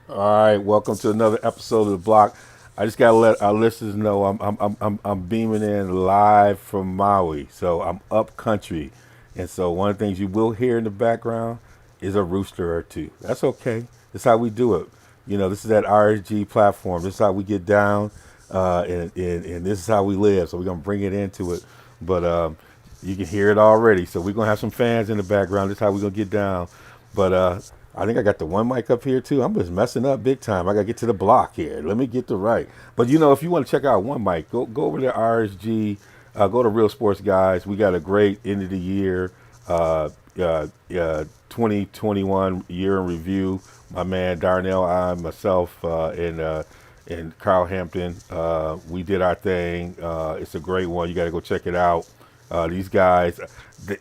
All right, welcome to another episode of the Block. I just gotta let our listeners know I'm beaming in live from Maui, so I'm up country, and so one of the things you will hear in the background is a rooster or two. That's okay. That's how we do it. This is that RSG platform. This is how we get down, and this is how we live. So we're gonna bring it into it, but you can hear it already. So we're gonna have some fans in the background. This is how we're gonna get down, but I think I got the one mic up here too. I'm just messing up big time. I gotta get to the block here. Let me get the right. But if you want to check out one mic, go over to RSG. Go to Real Sports Guys. We got a great end of the year, 2021 year in review. My man Darnell, I, myself, and Carl Hampton. We did our thing. It's a great one. You got to go check it out. These guys,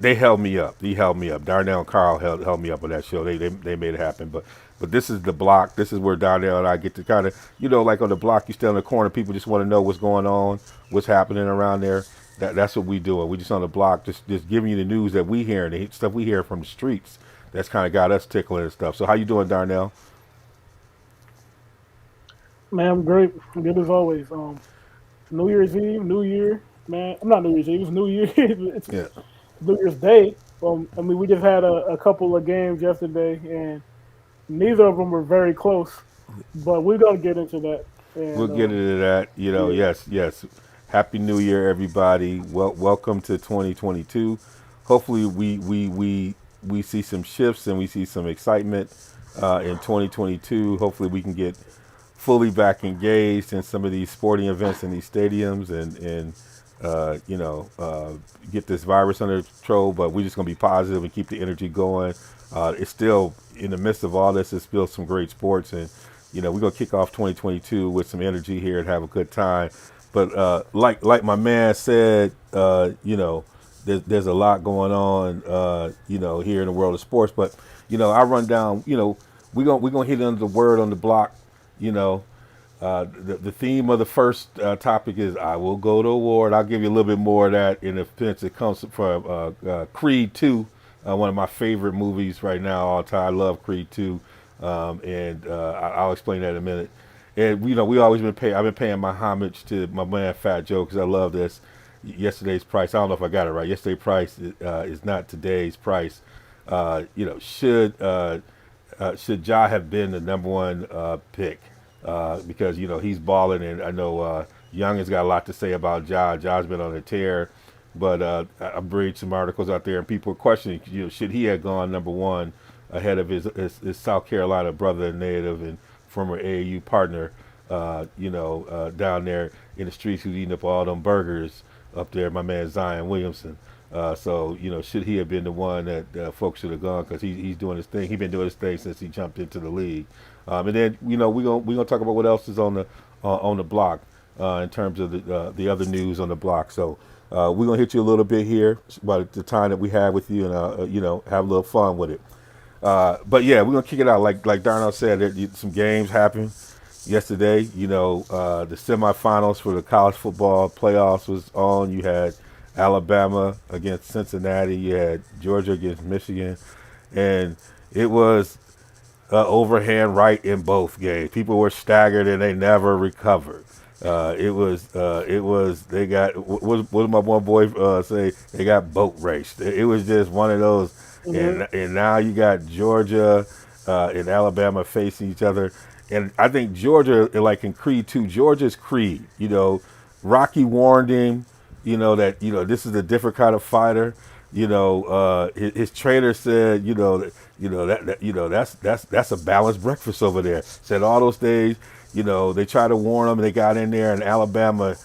they held me up. They held me up. Darnell and Carl held me up on that show. They made it happen. But this is the block. This is where Darnell and I get to kind of, like on the block, you stand in the corner. People just want to know what's going on, what's happening around there. That's what we do. We just on the block, just giving you the news that we hear and the stuff we hear from the streets. That's kind of got us tickling and stuff. So how you doing, Darnell? Man, I'm great. Good as always. New Year's Eve, New Year, man. I'm not New Year's Eve. It's New Year. it's Yeah. New Year's Day. I mean, we just had a couple of games yesterday, and neither of them were very close. But we're gonna get into that. We'll And get into that. yeah, Yes, yes. Happy New Year, everybody. Welcome to 2022. Hopefully, we see some shifts and we see some excitement in 2022. Hopefully, we can get fully back engaged in some of these sporting events in these stadiums and uh, you know uh, get this virus under control. But we're just gonna be positive and keep the energy going. It's still in the midst of all this. It's still some great sports, and we're gonna kick off 2022 with some energy here and have a good time. But like my man said, there's a lot going on, here in the world of sports. But I run down. We're gonna hit under the word on the block. You know, the theme of the first topic is I will go to war, and I'll give you a little bit more of that in a sense. It comes from Creed 2, one of my favorite movies right now all time. I love Creed 2, and I'll explain that in a minute. And we always been pay. I've been paying my homage to my man Fat Joe because I love this. Yesterday's price. I don't know if I got it right. Yesterday's price is not today's price. Should Ja have been the number one pick? Because he's balling, and I know Young has got a lot to say about Ja. Ja's been on a tear, but I read some articles out there, and people are questioning, should he have gone number one ahead of his South Carolina brother, native and former AAU partner, down there in the streets who's eating up all them burgers up there, my man Zion Williamson. So should he have been the one that folks should have gone because he's doing his thing. He's been doing his thing since he jumped into the league. And then we're gonna talk about what else is on the block in terms of the other news on the block. So we're gonna hit you a little bit here about the time that we have with you, and have a little fun with it. But yeah, we're gonna kick it out like Darnell said. Some games happened yesterday. The semifinals for the college football playoffs was on. You had Alabama against Cincinnati. You had Georgia against Michigan, and it was overhand right in both games. People were staggered and they never recovered. It was they got what did my one boy say? They got boat raced. It was just one of those, hmm and now you got Georgia and Alabama facing each other, and I think Georgia, like in Creed 2, Georgia's Creed. Rocky warned him, that this is a different kind of fighter. His trainer said, that's a balanced breakfast over there. Said all those days, they tried to warn them, and they got in there, and Alabama,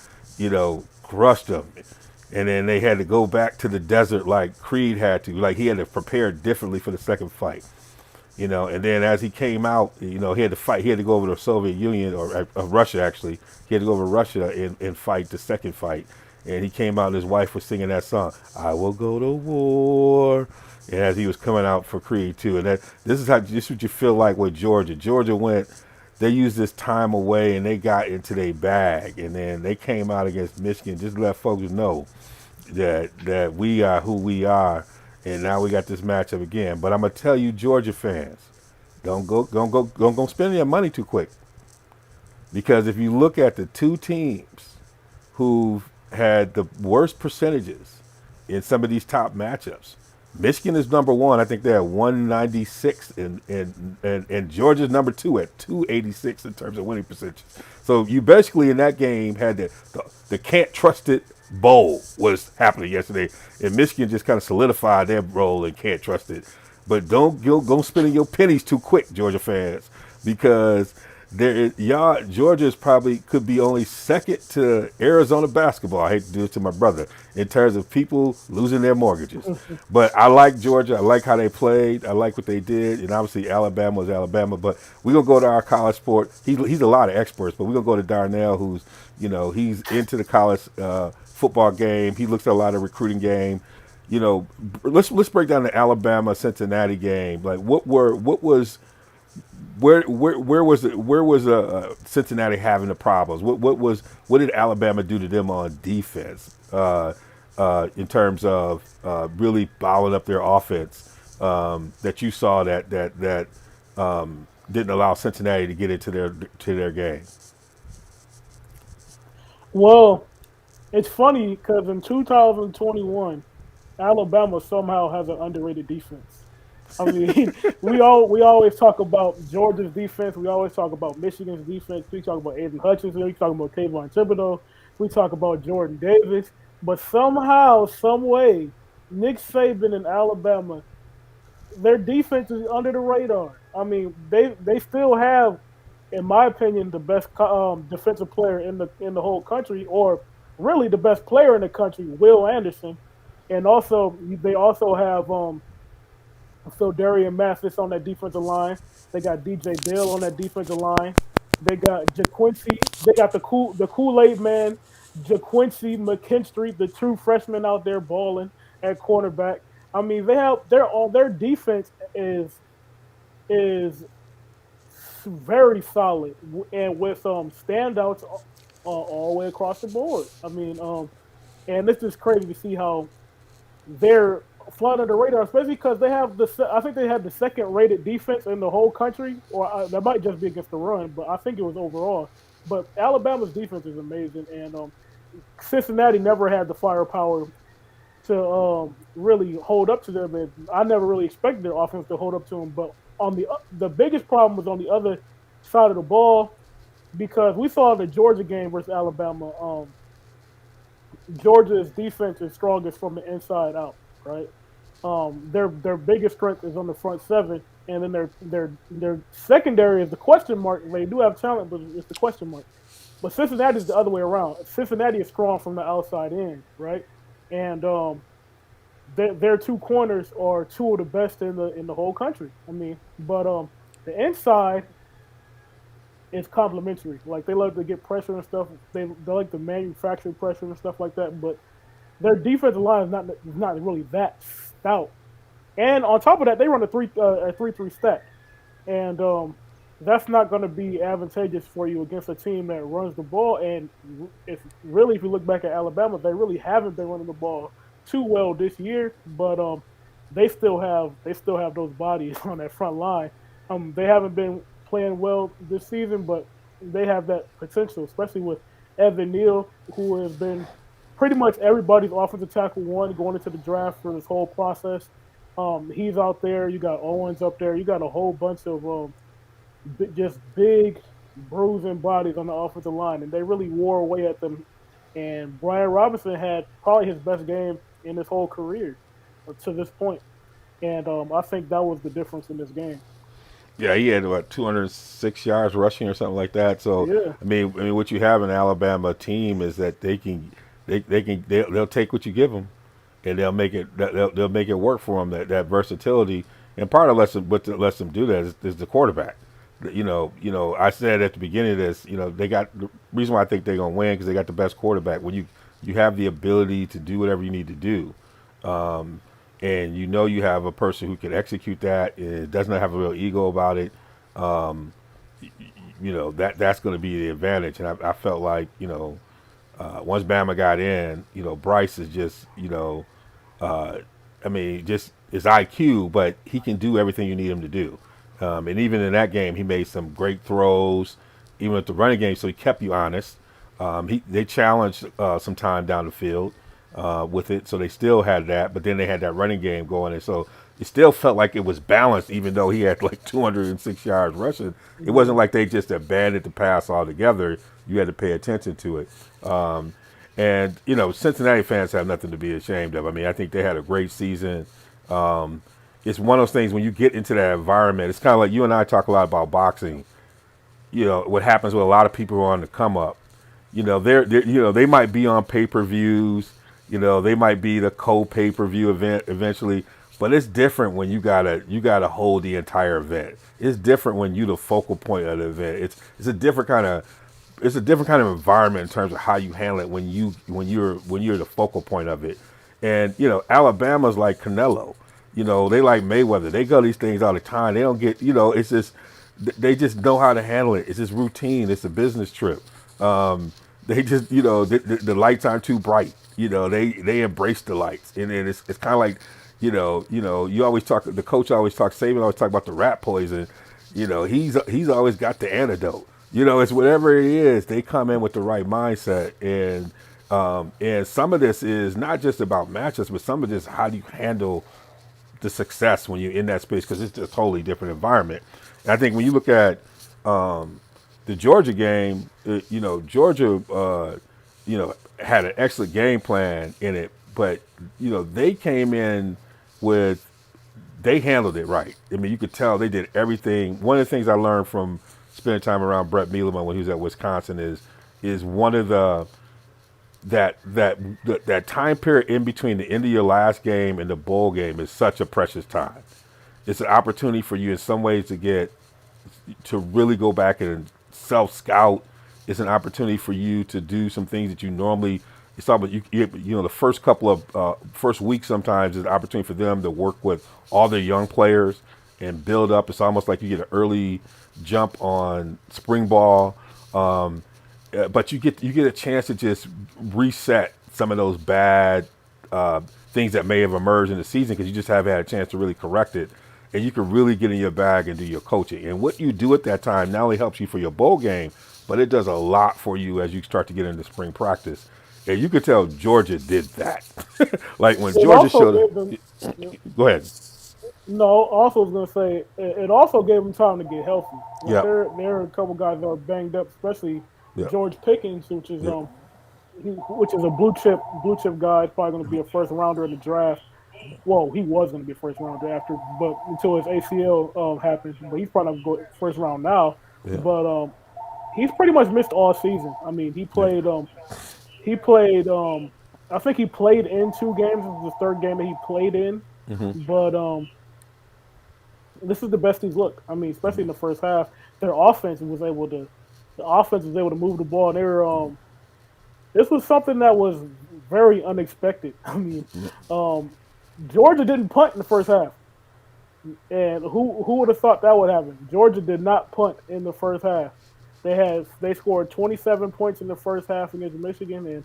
crushed them, and then they had to go back to the desert like Creed had to, like he had to prepare differently for the second fight. And then as he came out, he had to fight. He had to go over to the Soviet Union or Russia actually. He had to go over to Russia and fight the second fight. And he came out, and his wife was singing that song, "I will go to war." And as he was coming out for Creed too, and this is what you feel like with Georgia. Georgia went. They used this time away, and they got into their bag, and then they came out against Michigan. Just let folks know that we are who we are, and now we got this matchup again. But I'm gonna tell you, Georgia fans, Don't go spend your money too quick. Because if you look at the two teams who've had the worst percentages in some of these top matchups, Michigan is number one. I think they're at 196, and Georgia's number two at 286 in terms of winning percentages. So you basically in that game had the can't trust it bowl was happening yesterday, and Michigan just kind of solidified their role and can't trust it. But don't go spending your pennies too quick, Georgia fans, because y'all Georgia is probably could be only second to Arizona basketball. I hate to do it to my brother in terms of people losing their mortgages, but I like Georgia. I like how they played. I like what they did, and obviously Alabama is Alabama. But we're gonna go to our college sport. He's a lot of experts, but we're gonna go to Darnell, who's he's into the college football game. He looks at a lot of recruiting game. Let's break down the Alabama Cincinnati game. Like what was where was Cincinnati having the problems? What did Alabama do to them on defense in terms of really bottling up their offense that you saw that didn't allow Cincinnati to get into their game? Well, it's funny because in 2021, Alabama somehow has an underrated defense. I mean, we always talk about Georgia's defense. We always talk about Michigan's defense. We talk about Aiden Hutchinson. We talk about Kayvon Thibodeau. We talk about Jordan Davis. But somehow, some way, Nick Saban and Alabama, their defense is under the radar. I mean, they still have, in my opinion, the best defensive player in the whole country, or really the best player in the country, Will Anderson, and also they also have so Darian Mathis on that defensive line. They got DJ Dale on that defensive line. They got JaQuincy. They got the Kool-Aid man, JaQuincy McKinstry, the true freshman out there balling at cornerback. I mean, their defense is very solid and with standouts all the way across the board. I mean, and this is crazy to see how they're flying under the radar, especially because they have I think they had the second rated defense in the whole country, or that might just be against the run, but I think it was overall. But Alabama's defense is amazing, and Cincinnati never had the firepower to really hold up to them, and I never really expected their offense to hold up to them. But on the biggest problem was on the other side of the ball because we saw the Georgia game versus Alabama. Georgia's defense is strongest from the inside out, right? Their biggest strength is on the front seven, and then their secondary is the question mark. They do have talent, but it's the question mark. But Cincinnati is the other way around. Cincinnati is strong from the outside in, right? And their two corners are two of the best in the whole country. I mean, but the inside is complementary. Like they love to get pressure and stuff. They like to manufacture pressure and stuff like that. But their defensive line is not really that stout. And on top of that, they run a 3-3 stack, and that's not going to be advantageous for you against a team that runs the ball. And if you look back at Alabama, they really haven't been running the ball too well this year. But they still have those bodies on that front line. They haven't been playing well this season, but they have that potential, especially with Evan Neal, who has been pretty much everybody's offensive tackle one going into the draft for this whole process. He's out there. You got Owens up there. You got a whole bunch of just big, bruising bodies on the offensive line, and they really wore away at them. And Brian Robinson had probably his best game in his whole career to this point. And I think that was the difference in this game. Yeah, he had about 206 yards rushing or something like that. So Yeah. I mean, what you have in Alabama team is that they'll take what you give them, and they'll make it work for them. That versatility, and part of what lets them do that is the quarterback. I said at the beginning of this, they got the reason why I think they're gonna win because they got the best quarterback. When you have the ability to do whatever you need to do, and you have a person who can execute that. It doesn't have a real ego about it. Um, that's going to be the advantage. And I felt like once Bama got in, Bryce is just I mean just his IQ, but he can do everything you need him to do. And even in that game, he made some great throws, even with the running game. So he kept you honest. They challenged some time down the field with it, so they still had that. But then they had that running game going, and so it still felt like it was balanced, even though he had like 206 yards rushing. It wasn't like they just abandoned the pass altogether. You had to pay attention to it. And Cincinnati fans have nothing to be ashamed of. I mean, I think they had a great season. It's one of those things when you get into that environment. It's kind of like you and I talk a lot about boxing. What happens with a lot of people who are on the come up. They might be on pay-per-views. They might be the co-pay-per-view event eventually. But it's different when you gotta hold the entire event. It's different when you the focal point of the event. It's a different kind of environment in terms of how you handle it when you're the focal point of it. And Alabama's like Canelo. They like Mayweather. They go these things all the time. They don't get it's just they just know how to handle it. It's just routine. It's a business trip. They just the lights aren't too bright. They embrace the lights, and it's kind of like you always talk. The coach always talks. Saban always talk about the rat poison. He's always got the antidote. It's whatever it is. They come in with the right mindset, and some of this is not just about matchups, but some of this how do you handle the success when you're in that space, because it's just a totally different environment. And I think when you look at the Georgia game, Georgia, had an excellent game plan in it, but they came in with they handled it right. I mean, you could tell they did everything. One of the things I learned from spending time around Brett Bielema when he was at Wisconsin is one of that time period in between the end of your last game and the bowl game is such a precious time. It's an opportunity for you in some ways to really go back and self-scout. It's an opportunity for you to do some things that you normally. It's all about the first couple of first week sometimes is an opportunity for them to work with all their young players and build up. It's almost like you get an early jump on spring ball. But you get a chance to just reset some of those bad things that may have emerged in the season because you just haven't had a chance to really correct it, and you can really get in your bag and do your coaching. And what you do at that time not only helps you for your bowl game, but it does a lot for you as you start to get into spring practice. And you could tell Georgia did that. Like when Georgia showed up. Go ahead. No, also was gonna say it also gave them time to get healthy. Like Yeah. there are a couple guys that are banged up, especially Yeah. George Pickens, Yeah. which is a blue chip guy. He's probably going to be a first rounder in the draft. Well, he was going to be a first rounder after, but until his ACL happened. But he's probably not going first round now. Yeah. But he's pretty much missed all season. I mean, he played. He played. I think he played in 2 games. This was the third game that he played in. But this is the best he's looked. I mean, especially in the first half, their offense was able to. The offense was able to move the ball. And they were. This was something that was very unexpected. I mean, Georgia didn't punt in the first half, and who would have thought that would happen? Georgia did not punt in the first half. They scored 27 points in the first half against Michigan, and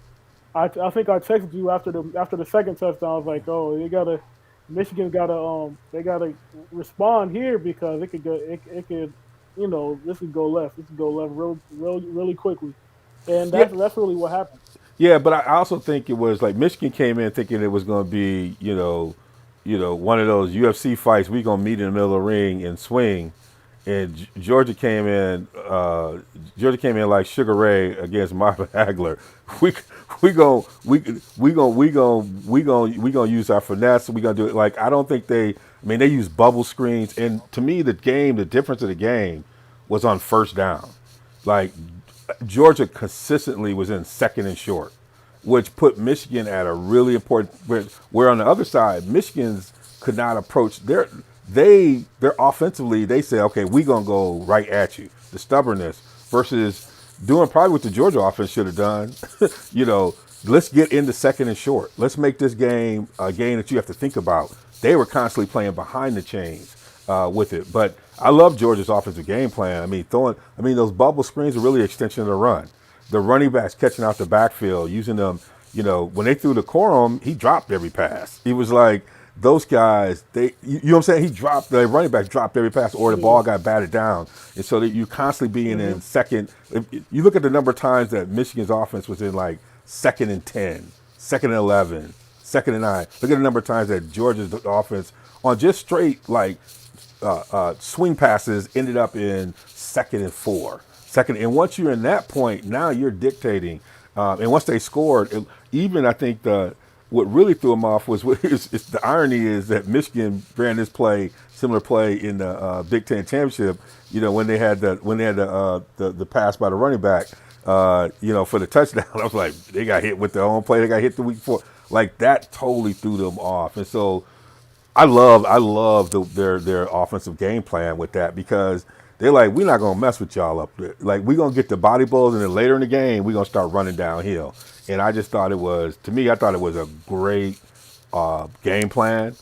I think I texted you after the second touchdown. I was like, oh, Michigan gotta respond here because it could go this could go left. This could go left really quickly, and that's really what happened. Yeah, but I also think it was like Michigan came in thinking it was going to be, one of those UFC fights. We going to meet in the middle of the ring and swing, and Georgia came in. Like Sugar Ray against Marvin Hagler. We gonna use our finesse. We gonna do it. Like I don't think they. I mean, they use bubble screens, and to me, the difference of the game was on first down. Like Georgia consistently was in second and short, which put Michigan at a really important. Where on the other side, Michigan's could not approach they're offensively. They say, okay, we gonna go right at you. The stubbornness versus doing probably what the Georgia offense should have done. Let's get into second and short. Let's make this game a game that you have to think about. They were constantly playing behind the chains with it. But I love Georgia's offensive game plan. I mean, those bubble screens are really an extension of the run. The running backs catching out the backfield, using them, when they threw the Corum, he dropped every pass. He was like, those guys, you know what I'm saying? The running back dropped every pass, or the Yeah. ball got batted down, and so that you constantly being Mm-hmm. in second. If you look at the number of times that Michigan's offense was in like second and 10, second and 11, second and 9. Look at the number of times that Georgia's offense on just straight like swing passes ended up in second and 4, second. And once you're in that point, now you're dictating. And once they scored, even I think what really threw them off was is the irony is that Michigan ran this similar play in the Big Ten championship. You know, when they had the pass by the running back, for the touchdown. I was like, they got hit with their own play. They got hit the week before. Like that totally threw them off. And so I love their offensive game plan with that because they're like, we're not gonna mess with y'all up there. Like we're gonna get the body blows, and then later in the game we're gonna start running downhill. And I just thought I thought it was a great game plan.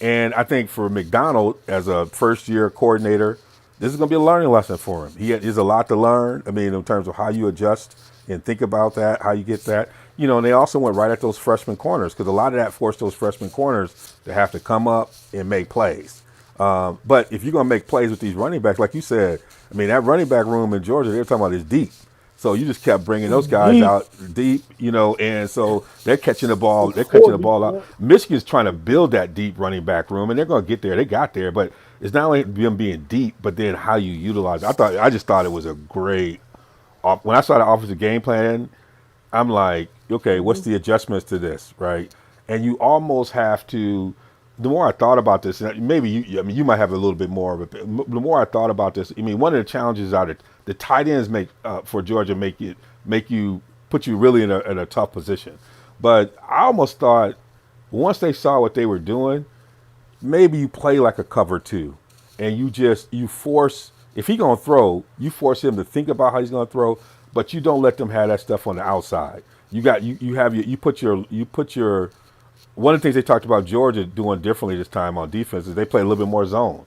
And I think for McDonald as a first year coordinator, this is going to be a learning lesson for him. There's a lot to learn. I mean, in terms of how you adjust and think about that, how you get that. And they also went right at those freshman corners because a lot of that forced those freshman corners to have to come up and make plays. But if you're going to make plays with these running backs, like you said, I mean, that running back room in Georgia, they're talking about is deep. So you just kept bringing those guys Deep. out deep, and so they're catching the ball. It's They're catching core the deep. ball out. Yeah. Michigan's trying to build that deep running back room, and they're going to get there. They got there, but it's not only them being deep, but then how you utilize it. I just thought it was a great. When I saw the offensive game plan, I'm like, okay, what's Mm-hmm. the adjustments to this, right? And you almost have to. The more I thought about this, and maybe you might have a little bit more of it. The more I thought about this, I mean, one of the challenges are that the tight ends for Georgia make you put you really in a tough position. But I almost thought once they saw what they were doing, maybe you play like a cover two, and you force if he gonna throw, you force him to think about how he's gonna throw, but you don't let them have that stuff on the outside. You put your one of the things they talked about Georgia doing differently this time on defense is they played a little bit more zone.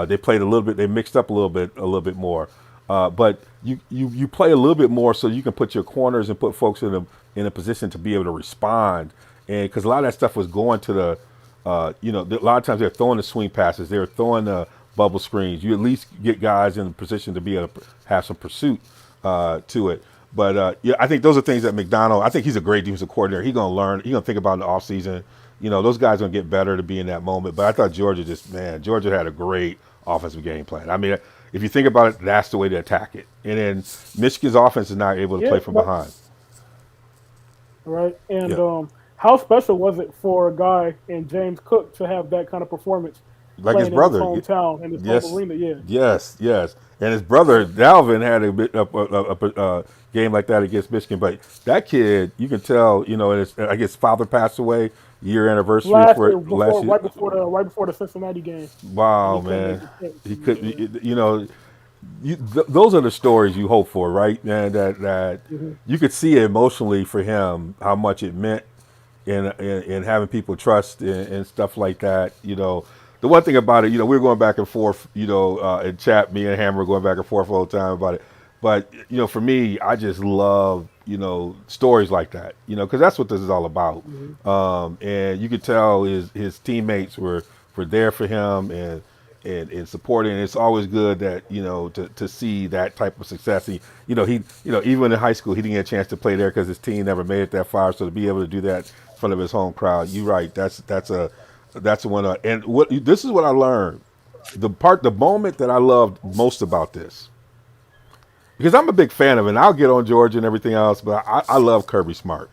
They played a little bit. They mixed up a little bit more. But you play a little bit more so you can put your corners and put folks in a position to be able to respond. And because a lot of that stuff was going to a lot of times they're throwing the swing passes, they're throwing the bubble screens. You at least get guys in a position to be able to have some pursuit to it. But yeah, I think those are things that McDonald. I think he's a great defensive coordinator. He's gonna learn. He's gonna think about in the offseason. Those guys gonna get better to be in that moment. But I thought Georgia had a great offensive game plan. I mean, if you think about it, that's the way to attack it. And then Michigan's offense is not able to Yeah. play from behind. Right. And Yeah, how special was it for a guy in James Cook to have that kind of performance like his playing in his brother. hometown in his home Yes, arena? Yeah. yes. And his brother Dalvin had a bit of a game like that against Michigan. But that kid, you can tell, I guess father passed away, year anniversary Last for year, it last year. right before the Cincinnati game, and Wow, he couldn't make man, the trip. he could. Those are the stories you hope for, right, man? That Mm-hmm. you could see emotionally for him how much it meant in having people trust and stuff like that. The one thing about it, we were going back and forth, in chat. Me and Hammer were going back and forth all the time about it. But for me, I just love stories like that, because that's what this is all about. Mm-hmm. And you could tell his teammates were there for him and supporting. And it's always good that to see that type of success. Even in high school, he didn't get a chance to play there because his team never made it that far. So to be able to do that in front of his home crowd, you're right. That's one. And this is what I learned. The moment that I loved most about this, because I'm a big fan of it, and I'll get on Georgia and everything else, but I love Kirby Smart.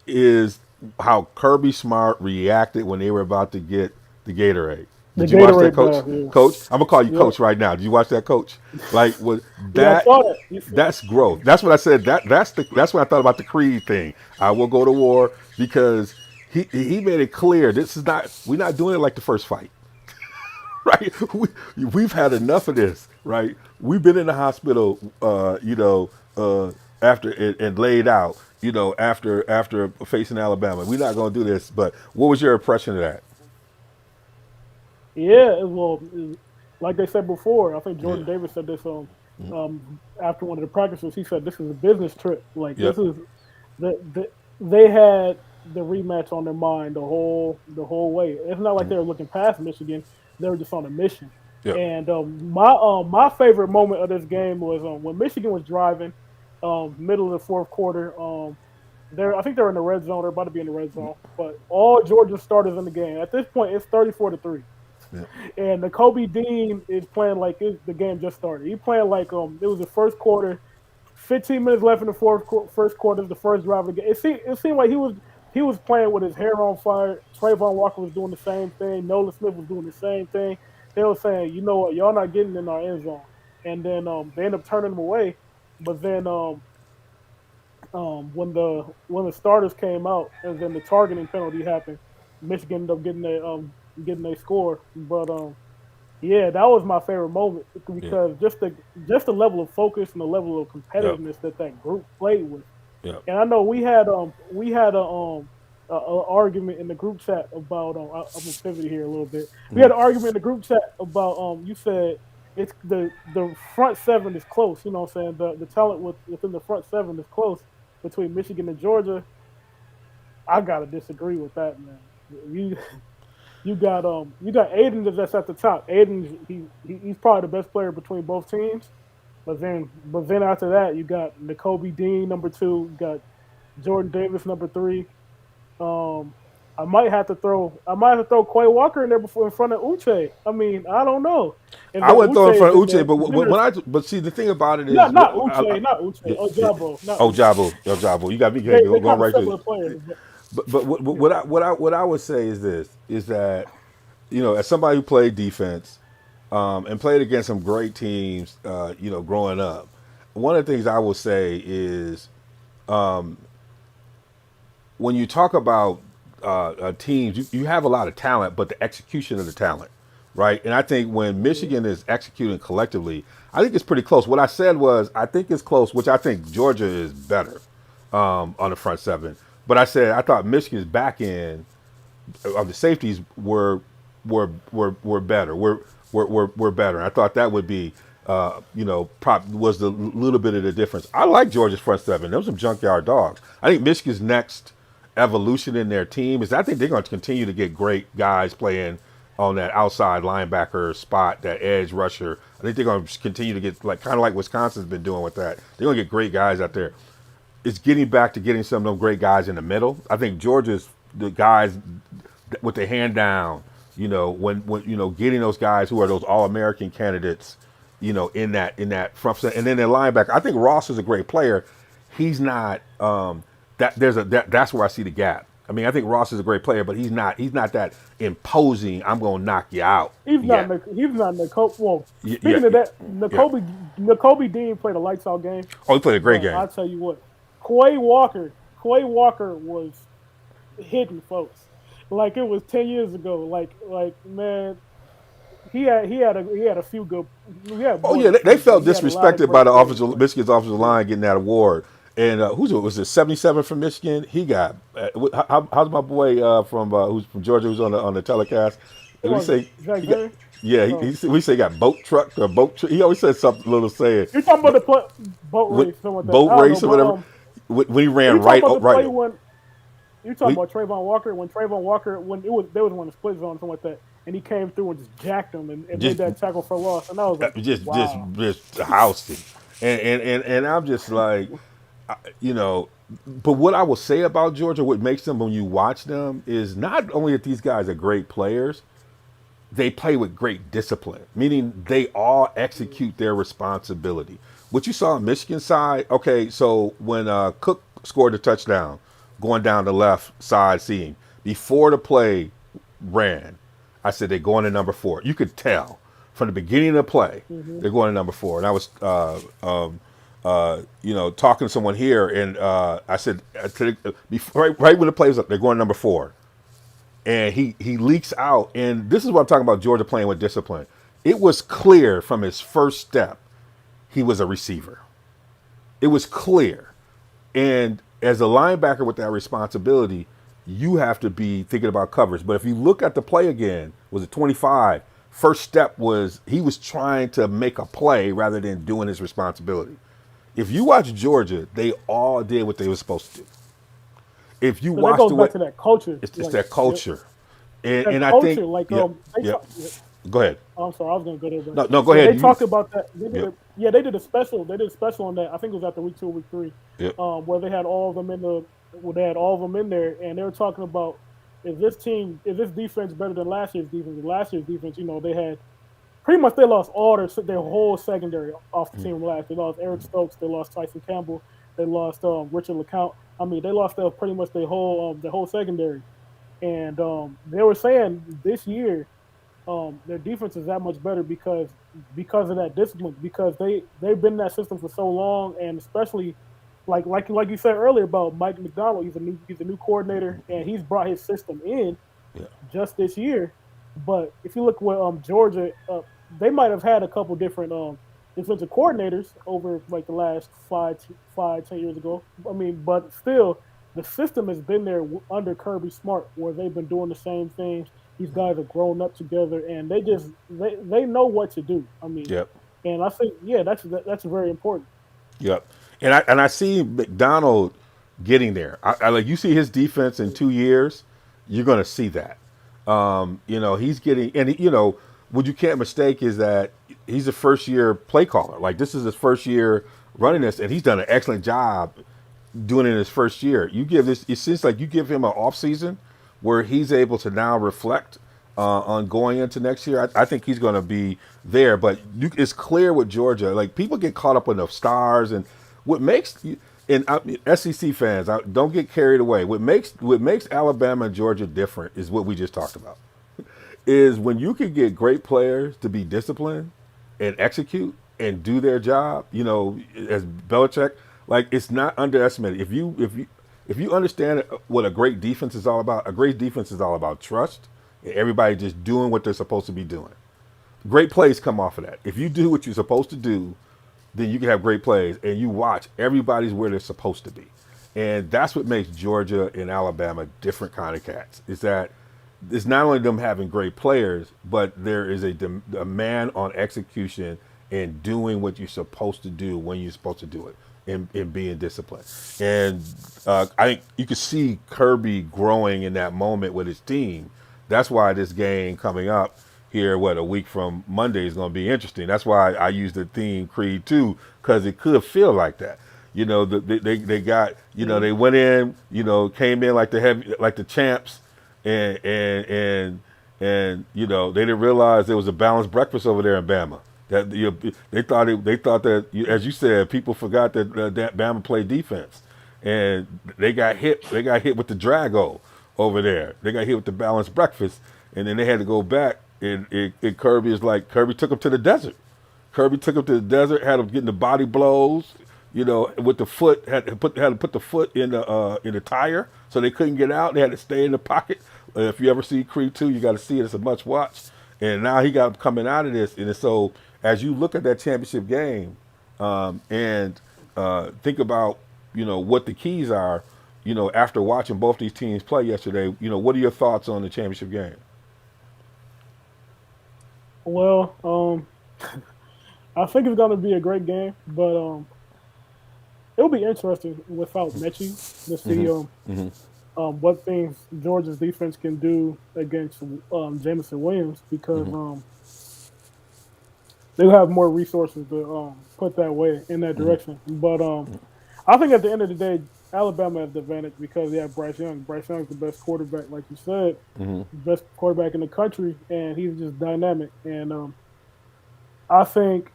Is how Kirby Smart reacted when they were about to get the Gatorade. The Did you watch that, Gatorade Coach? bath. Yeah. Coach, I'm gonna call you Yeah. Coach right now. Did you watch that, Coach? Like, Yeah. I that? saw that. You said, That's growth. That's what I said. That's what I thought about the Creed thing. I will go to war because he made it clear we're not doing it like the first fight. Right? We've had enough of this, right? We've been in the hospital, after and laid out, after facing Alabama. We're not going to do this. But what was your impression of that? yeah. Well, like they said before, I think Yeah. Jordan Davis said this after one of the practices. He said this is a business trip. Like Yep. this is they had the rematch on their mind the whole way. It's not like they were looking past Michigan; they were just on a mission. Yep. And my favorite moment of this game was when Michigan was driving, middle of the fourth quarter. I think they're in the red zone. They're about to be in the red zone, but all Georgia starters in the game. At this point, it's 34-3. Yep. And the Kobe Dean is playing like the game just started. He playing like it was the first quarter, 15 minutes left in the first quarter, the first drive of the game. It seemed like he was playing with his hair on fire. Trayvon Walker was doing the same thing. Nolan Smith was doing the same thing. They were saying, you know what, y'all not getting in our end zone. And then they end up turning them away. But then when the starters came out and then the targeting penalty happened, Michigan ended up getting a score. But yeah, that was my favorite moment Yeah. because just the level of focus and the level of Yep. competitiveness that group played with. Yep. And I know we had a argument in the group chat about I'm gonna pivot here a little bit. We had an argument in the group chat about you said it's the front seven is close. You know what I'm saying? The talent within the front seven is close between Michigan and Georgia. I gotta disagree with that, man. You you got Aiden that's at the top. Aiden he's probably the best player between both teams. But then after that you got N'Kobe Dean number two. You got Jordan Davis number three. Um, I might have to throw Quay Walker in there before in front of Uche. I mean, I don't know. And I then wouldn't throw in Uche front is of in Uche, there. but Then there's but see the thing about it is not Uche, not Uche. yeah, yeah. Ojabo, not Oh, Uche. Jabo, El Jabo, you got me They going kind of right to. similar players. But But yeah, what I would say is this is that as somebody who played defense and played against some great teams, growing up, one of the things I will say is when you talk about teams, you have a lot of talent, but the execution of the talent, right? And I think when yeah, Michigan is executing collectively, I think it's pretty close. What I said was I think it's close, which I think Georgia is better on the front seven. But I said I thought Michigan's back end of the safeties were better. Were better. And I thought that would be prop was the little bit of the difference. I like Georgia's front seven. Those some junkyard dogs. I think Michigan's next evolution in their team is I think they're going to continue to get great guys playing on that outside linebacker spot, that edge rusher. I think they're going to continue to get like kind of like Wisconsin's been doing with that. They're going to get great guys out there. It's getting back to getting some of those great guys in the middle. I think Georgia's the guys with the hand down, when getting those guys who are those All-American candidates, in that front set, and then their linebacker. I think Ross is a great player. He's not that's where I see the gap. I mean, I think Ross is a great player, but he's not that imposing. I'm going to knock you out. he's not. Yeah, He's not Nicole. Well, yeah, yeah, speaking of that, yeah. N'Kobe Dean played a lights out game. Oh, he played a great But game. I tell you what, Quay Walker was hitting folks like it was 10 years ago. Like man, he had a few good. He had Oh more yeah, than a they few, but felt he had a lot of disrespected by great the plays. offensive But Michigan's offensive line getting that award. And who's it? Was it 77 from Michigan? He got. How's my boy from who's from Georgia who's on the telecast? who We was it? say Zach he got. Zenner? Yeah, No, we say he got boat truck or boat. He always said something little saying, you're talking about but the boat with race, something like that. boat I don't know, race or but whatever. When he are you ran talking about the right. play when you talking We, about Trayvon Walker when Trayvon Walker when it was there was one split zone something like that, and he came through and just jacked him and made just that tackle for loss, and I was like, wow. just housed him, and I'm just like, you know. But what I will say about Georgia, what makes them when you watch them is not only that these guys are great players, they play with great discipline, meaning they all execute their responsibility. What you saw on Michigan side, okay, so when Cook scored a touchdown, going down the left side seam, before the play ran, I said they're going to number four. You could tell from the beginning of the play, Hmm. they're going to number four. And I was, talking to someone here, and I said, before, right when the play was up, they're going to number four and he leaks out. And this is what I'm talking about. Georgia playing with discipline. It was clear from his first step he was a receiver. It was clear. And as a linebacker with that responsibility, you have to be thinking about coverage. But if you look at the play again, was it 25? First step was he was trying to make a play rather than doing his responsibility. If you watch Georgia, they all did what they were supposed to do. if you So that watch goes the way back to that culture, it's like that culture, that and I think, culture. Like yep, they yep. talk. Go ahead. I'm sorry, I was gonna go there, but No, go yeah, ahead. they You, talked about that. yep, They did a special. They did a special on that. I think it was after week 2 or week 3, yep. where they had all of them in the. Well, they had all of them in there, and they were talking about is this defense better than last year's defense? Last year's defense, they had pretty much they lost all their whole secondary off the team last. They lost Eric Stokes, they lost Tyson Campbell, they lost Richard LeCount. I mean, they lost pretty much their whole secondary, and they were saying this year their defense is that much better because of that discipline, because they've been in that system for so long, and especially like you said earlier about Mike McDonald. He's a new coordinator, and he's brought his system in Yeah. just this year. But if you look what Georgia, they might have had a couple different defensive coordinators over like the last 10 years ago. I mean, but still, the system has been there under Kirby Smart, where they've been doing the same things. These guys have grown up together, and they know what to do. I mean, Yep. and I think that's very important. Yep. And I see McDonald getting there. I like you see his defense in 2 years, you're going to see that. He's getting, and what you can't mistake is that he's a first year play caller. Like this is his first year running this, and he's done an excellent job doing it in his first year. You give this, it seems like you give him an off season where he's able to now reflect on going into next year. I think he's going to be there, but it's clear with Georgia. Like people get caught up in the stars and what makes and SEC fans don't get carried away. What makes Alabama and Georgia different is what we just talked about. Is when you can get great players to be disciplined and execute and do their job. As Belichick, like it's not underestimated. If you understand what a great defense is all about, a great defense is all about trust and everybody just doing what they're supposed to be doing. Great plays come off of that. If you do what you're supposed to do, then you can have great plays, and you watch everybody's where they're supposed to be. And that's what makes Georgia and Alabama different kind of cats. Is that it's not only them having great players, but there is a demand on execution and doing what you're supposed to do when you're supposed to do it, and being disciplined. And I think you could see Kirby growing in that moment with his team. That's why this game coming up here, a week from Monday, is going to be interesting. That's why I use the theme Creed 2, because it could feel like that. They got, they went in, came in like the champs, and they didn't realize there was a balanced breakfast over there in Bama. That they thought that, as you said, people forgot that Bama played defense, and they got hit. They got hit with the Drago over there. They got hit with the balanced breakfast, and then they had to go back. And Kirby took him to the desert. Kirby took him to the desert, had him getting the body blows, with the foot, had to put the foot in the tire so they couldn't get out. They had to stay in the pocket. If you ever see Creed 2, you got to see it. It's a must watch. And now he got coming out of this. And so as you look at that championship game, and think about, what the keys are, after watching both these teams play yesterday, what are your thoughts on the championship game? Well, I think it's going to be a great game, but it'll be interesting without Mechie to see what things Georgia's defense can do against Jamison Williams, because they'll have more resources to put that way in that direction. But I think at the end of the day, Alabama has the advantage because they have Bryce Young. Bryce Young's the best quarterback, like you said, best quarterback in the country, and he's just dynamic. And I think,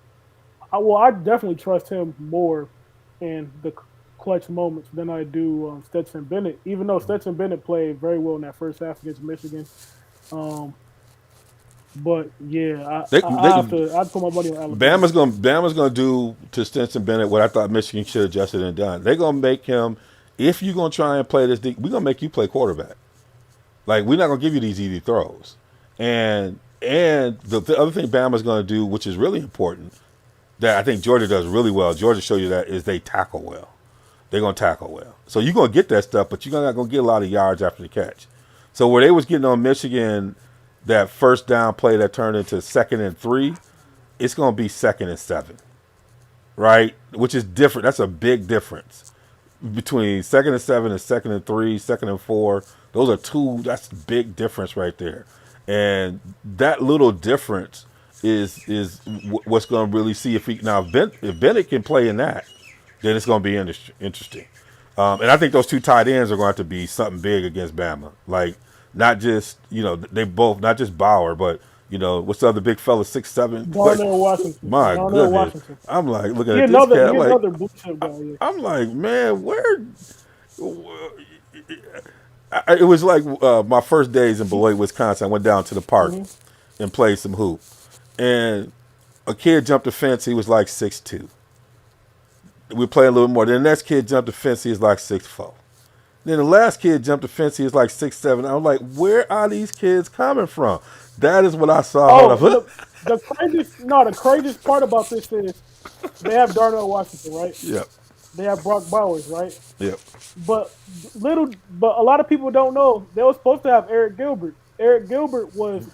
I definitely trust him more in the clutch moments than I do Stetson Bennett, even though Stetson Bennett played very well in that first half against Michigan. But yeah, I'd put my money on Alabama. Bama's gonna do to Stetson Bennett what I thought Michigan should have adjusted and done. They're gonna make him, if you're gonna try and play this deep, we're gonna make you play quarterback. Like, we're not gonna give you these easy throws. And the other thing Bama's gonna do, which is really important, that I think Georgia does really well, Georgia showed you that, is they tackle well. They're gonna tackle well. So you're gonna get that stuff, but you're not gonna get a lot of yards after the catch. So where they was getting on Michigan, that first down play that turned into 2nd and 3, it's going to be 2nd and 7, right? Which is different. That's a big difference. between 2nd and 7 and 2nd and 3, 2nd and 4. Those are two. That's big difference right there, and that little difference is what's going to really see if he now if Bennett can play in that, then it's going to be interesting. And I think those two tight ends are going to have to be something big against Bama. Like not just they both not just Bauer, but what's the other big fella 6'7"? Like Darnell Washington. my Darnell goodness, Washington. I'm like looking He at this another cat. he I'm like another blue chip guy. Yeah. I'm like man, where it was like my first days in Beloit, Wisconsin. I went down to the park hmm and played some hoop, and a kid jumped the fence. He was like 6'2". We played a little more. Then the next kid jumped the fence. He was like 6'4". Then the last kid jumped the fence. He was like 6'7". I was like, where are these kids coming from? That is what I saw. Hold Oh, and up. the craziest part about this is they have Darnell Washington, right? Yep. They have Brock Bowers, right? Yep. But but a lot of people don't know they were supposed to have Eric Gilbert. Eric Gilbert was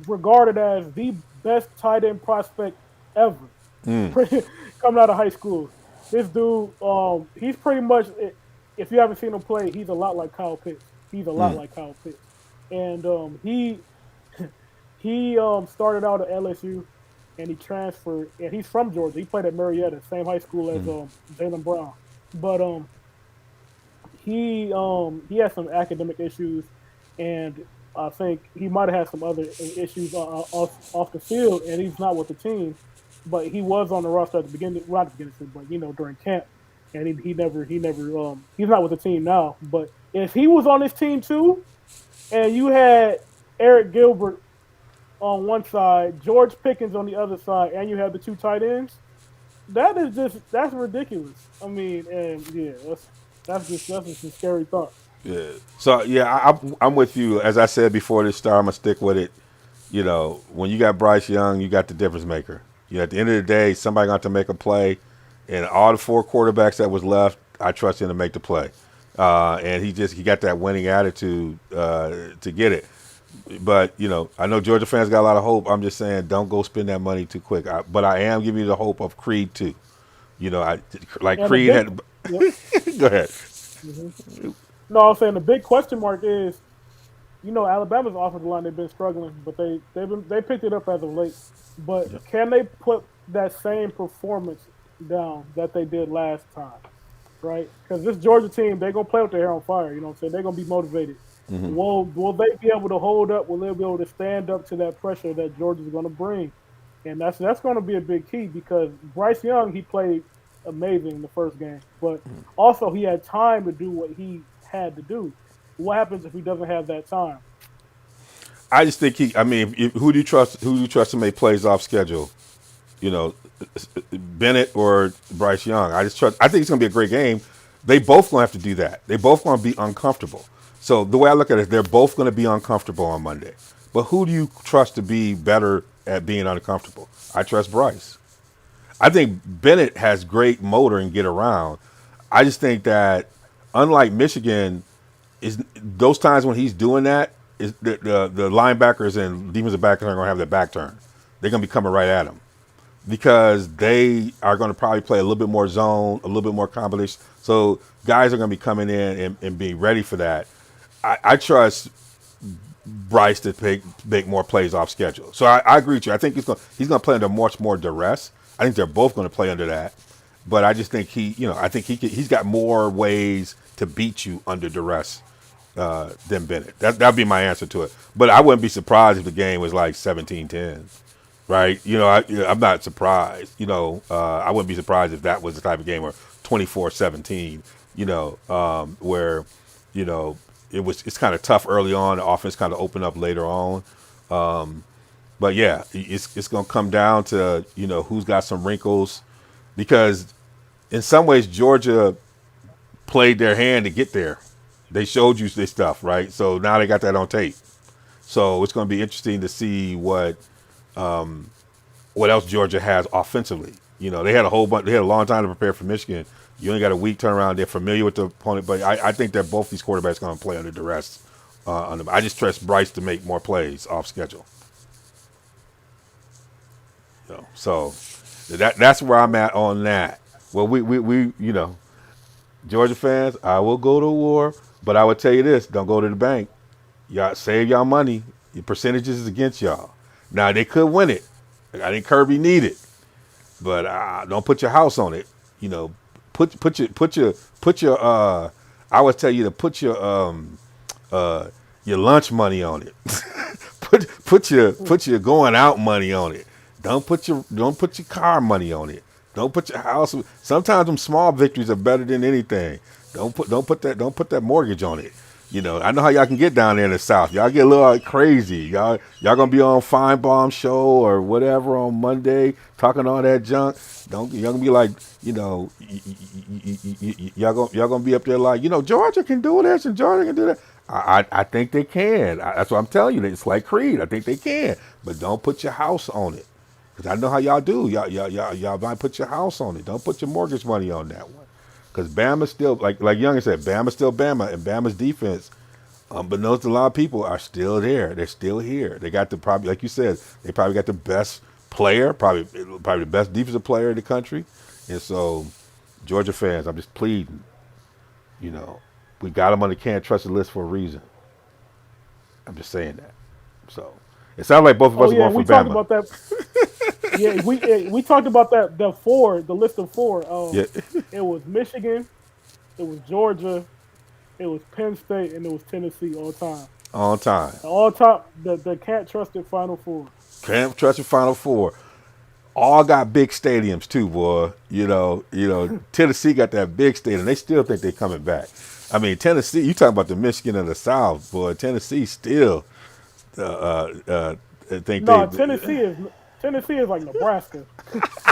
regarded as the best tight end prospect ever coming out of high school. This dude, he's pretty much. If you haven't seen him play, he's a lot like Kyle Pitts. He's a lot like Kyle Pitts, and he started out at LSU, and he transferred, and he's from Georgia. He played at Marietta, same high school as Jalen Brown, but he has some academic issues, and I think he might have had some other issues off the field, and he's not with the team. But he was on the roster at the beginning, well, not the beginning, but during camp, and he never he's not with the team now. But if he was on this team too, and you had Eric Gilbert on one side, George Pickens on the other side, and you have the two tight ends, that's ridiculous. I mean, and yeah, that's just a scary thought. Yeah. So yeah, I'm with you. As I said before this start, I'm gonna stick with it. When you got Bryce Young, you got the difference maker. At the end of the day, somebody got to make a play, and all the four quarterbacks that was left, I trust him to make the play. And he got that winning attitude to get it. But I know Georgia fans got a lot of hope. I'm just saying, don't go spend that money too quick. But I am giving you the hope of Creed too. I like And the Creed big, had. yep. Go ahead. hmm No, I'm saying the big question mark is, Alabama's offensive line they've been struggling, but they picked it up as of late. But Yep. can they put that same performance down that they did last time? Right? Because this Georgia team, they're gonna play with their hair on fire. You know what I'm saying? They're gonna be motivated. Will they be able to hold up? Will they be able to stand up to that pressure that Georgia's gonna bring? And that's gonna be a big key because Bryce Young he played amazing in the first game, but also he had time to do what he had to do. What happens if he doesn't have that time? I just think he. I mean, who do you trust? Who do you trust to make plays off schedule? You know, Bennett or Bryce Young. I just trust. I think it's going to be a great game. They both going to have to do that. They both going to be uncomfortable. So the way I look at it, they're both going to be uncomfortable on Monday. But who do you trust to be better at being uncomfortable? I trust Bryce. I think Bennett has great motor and get around. I just think that unlike Michigan, is those times when he's doing that is the linebackers and defensive backers are going to have their back turned. They're going to be coming right at him because they are going to probably play a little bit more zone, a little bit more combination. So guys are going to be coming in and be ready for that. I trust Bryce to make more plays off schedule. So I agree with you. I think he's going to play under much more duress. I think they're both going to play under that. But I just think I think he's got more ways to beat you under duress than Bennett. That'd be my answer to it. But I wouldn't be surprised if the game was like 17-10, right? I'm not surprised. I wouldn't be surprised if that was the type of game where 24-17, where, it's kind of tough early on. The offense kind of opened up later on. But yeah, it's going to come down to, who's got some wrinkles because in some ways Georgia played their hand to get there. They showed you this stuff, right? So now they got that on tape. So it's going to be interesting to see what else Georgia has offensively. They had a whole bunch. They had a long time to prepare for Michigan. You only got a week turnaround. They're familiar with the opponent, but I think that both these quarterbacks are going to play under duress. On them. I just trust Bryce to make more plays off schedule. So that's where I'm at on that. Well, we. Georgia fans, I will go to war, but I would tell you this: don't go to the bank. Y'all save y'all money. Your percentages is against y'all. Now they could win it. I think Kirby need it, but don't put your house on it. You know, put your. I would tell you to put uh your lunch money on it. Put your going out money on it. Don't put your car money on it. Don't put your house. Sometimes them small victories are better than anything. Don't put that mortgage on it. I know how y'all can get down there in the South. Y'all get a little crazy. Y'all gonna be on Feinbaum show or whatever on Monday talking all that junk. Don't y'all gonna be like, y'all gonna be up there like, Georgia can do this and Georgia can do that. I think they can. That's what I'm telling you. It's like Creed. I think they can, but don't put your house on it. Because I know how y'all do. Y'all might put your house on it. Don't put your mortgage money on that one. Because Bama's still, like Young said, Bama's still Bama, and Bama's defense, unbeknownst to a lot of people, are still there. They're still here. They got probably, like you said, they probably got the best player, probably the best defensive player in the country. And so, Georgia fans, I'm just pleading. You know, we got them on the can't trust the list for a reason. I'm just saying that. So, it sounds like both of Oh us are yeah, going we for talked Bama. about that. Yeah, we talked about that. The list of four. Yeah, It was Michigan, it was Georgia, it was Penn State, and it was Tennessee all time. on time. All time, the can't trust it Final Four. Can't trust the Final Four. All got big stadiums too, boy. Tennessee got that big stadium. They still think they're coming back. I mean, Tennessee. You talking about the Michigan of the South, boy? Tennessee still think they. No, Tennessee is like Nebraska.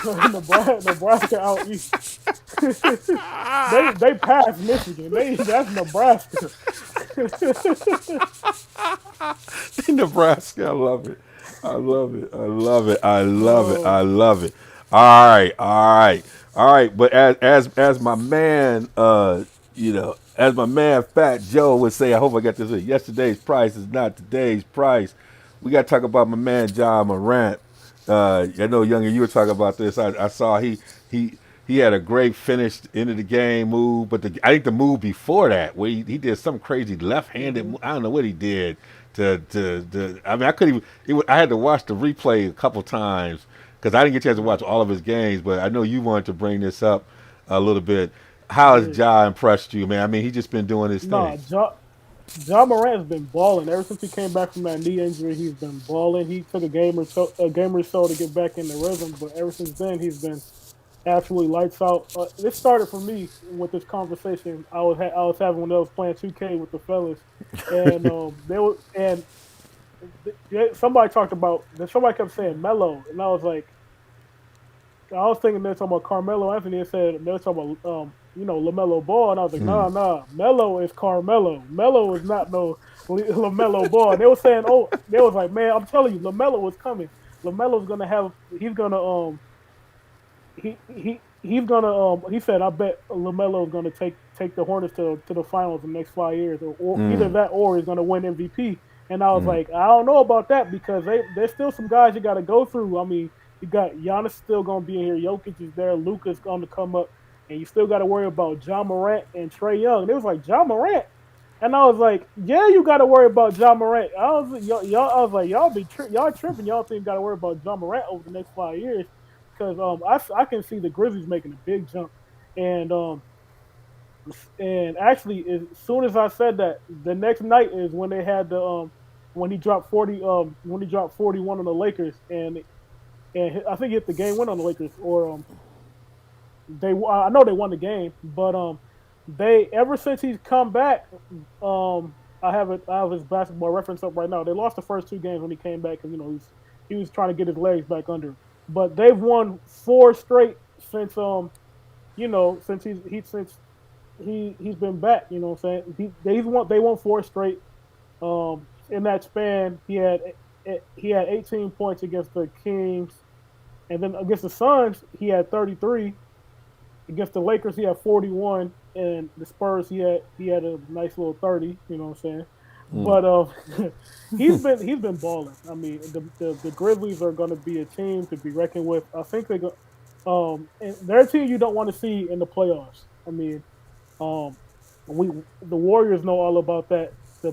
Nebraska out east. They passed Michigan. That's Nebraska. Nebraska. I love it. I love it. I love it. I love it. I Oh, love it. All right. All right. All right. But as my man, as my man Fat Joe would say, I hope I got this right. Yesterday's price is not today's price. We got to talk about my man Ja Morant. I know, Younger, you were talking about this. I saw he he had a great finish into the game move, but I think the move before that, where he did some crazy left-handed. hmm I don't know what he did to. I mean, I couldn't even. I had to watch the replay a couple times because I didn't get a chance to watch all of his games. But I know you wanted to bring this up a little bit. How has yeah. Ja impressed you, man? I mean, he just been doing his Nah, thing. Ja Morant's been balling ever since he came back from that knee injury. He's been balling. He took a game or so to get back in the rhythm, but ever since then he's been absolutely lights out. This started for me with this conversation I was having when I was playing 2K with the fellas, and somebody talked about somebody kept saying Mello, and I was thinking they're talking about Carmelo Anthony and said they're talking about LaMelo Ball, and I was like, Mm. nah, Melo is Carmelo. Melo is not no LaMelo Ball. And they were saying, oh, they was like, man, I'm telling you, LaMelo is coming. LaMelo's gonna have, he's gonna he's gonna he said, I bet LaMelo is gonna take the Hornets to the finals in the next 5 years, or either Mm. that or he's gonna win MVP. And I was like, I don't know about that because there's still some guys you got to go through. I mean, you got Giannis still gonna be in here, Jokic is there, Luka's gonna come up, and you still got to worry about Ja Morant and Trey Young. And it was like Ja Morant. And I was like, yeah, you got to worry about Ja Morant. I was like, y'all tripping. Y'all think you got to worry about Ja Morant over the next 5 years because I can see the Grizzlies making a big jump, and actually as soon as I said that, the next night is when they had the when he dropped 41 on the Lakers, and I think he hit the game win on the Lakers, or I know they won the game, but they ever since he's come back, I have his basketball reference up right now. They lost the first two games when he came back because he was trying to get his legs back under him. But they've won four straight since he's been back. You know what I'm saying? They won four straight. In that span, he had 18 points against the Kings, and then against the Suns he had 33. Against the Lakers, he had 41, and the Spurs, he had a nice little 30. You know what I'm saying? But he's been balling. I mean, the Grizzlies are going to be a team to be reckoned with. I think and they're a team you don't want to see in the playoffs. I mean, Um, we the Warriors know all about that. The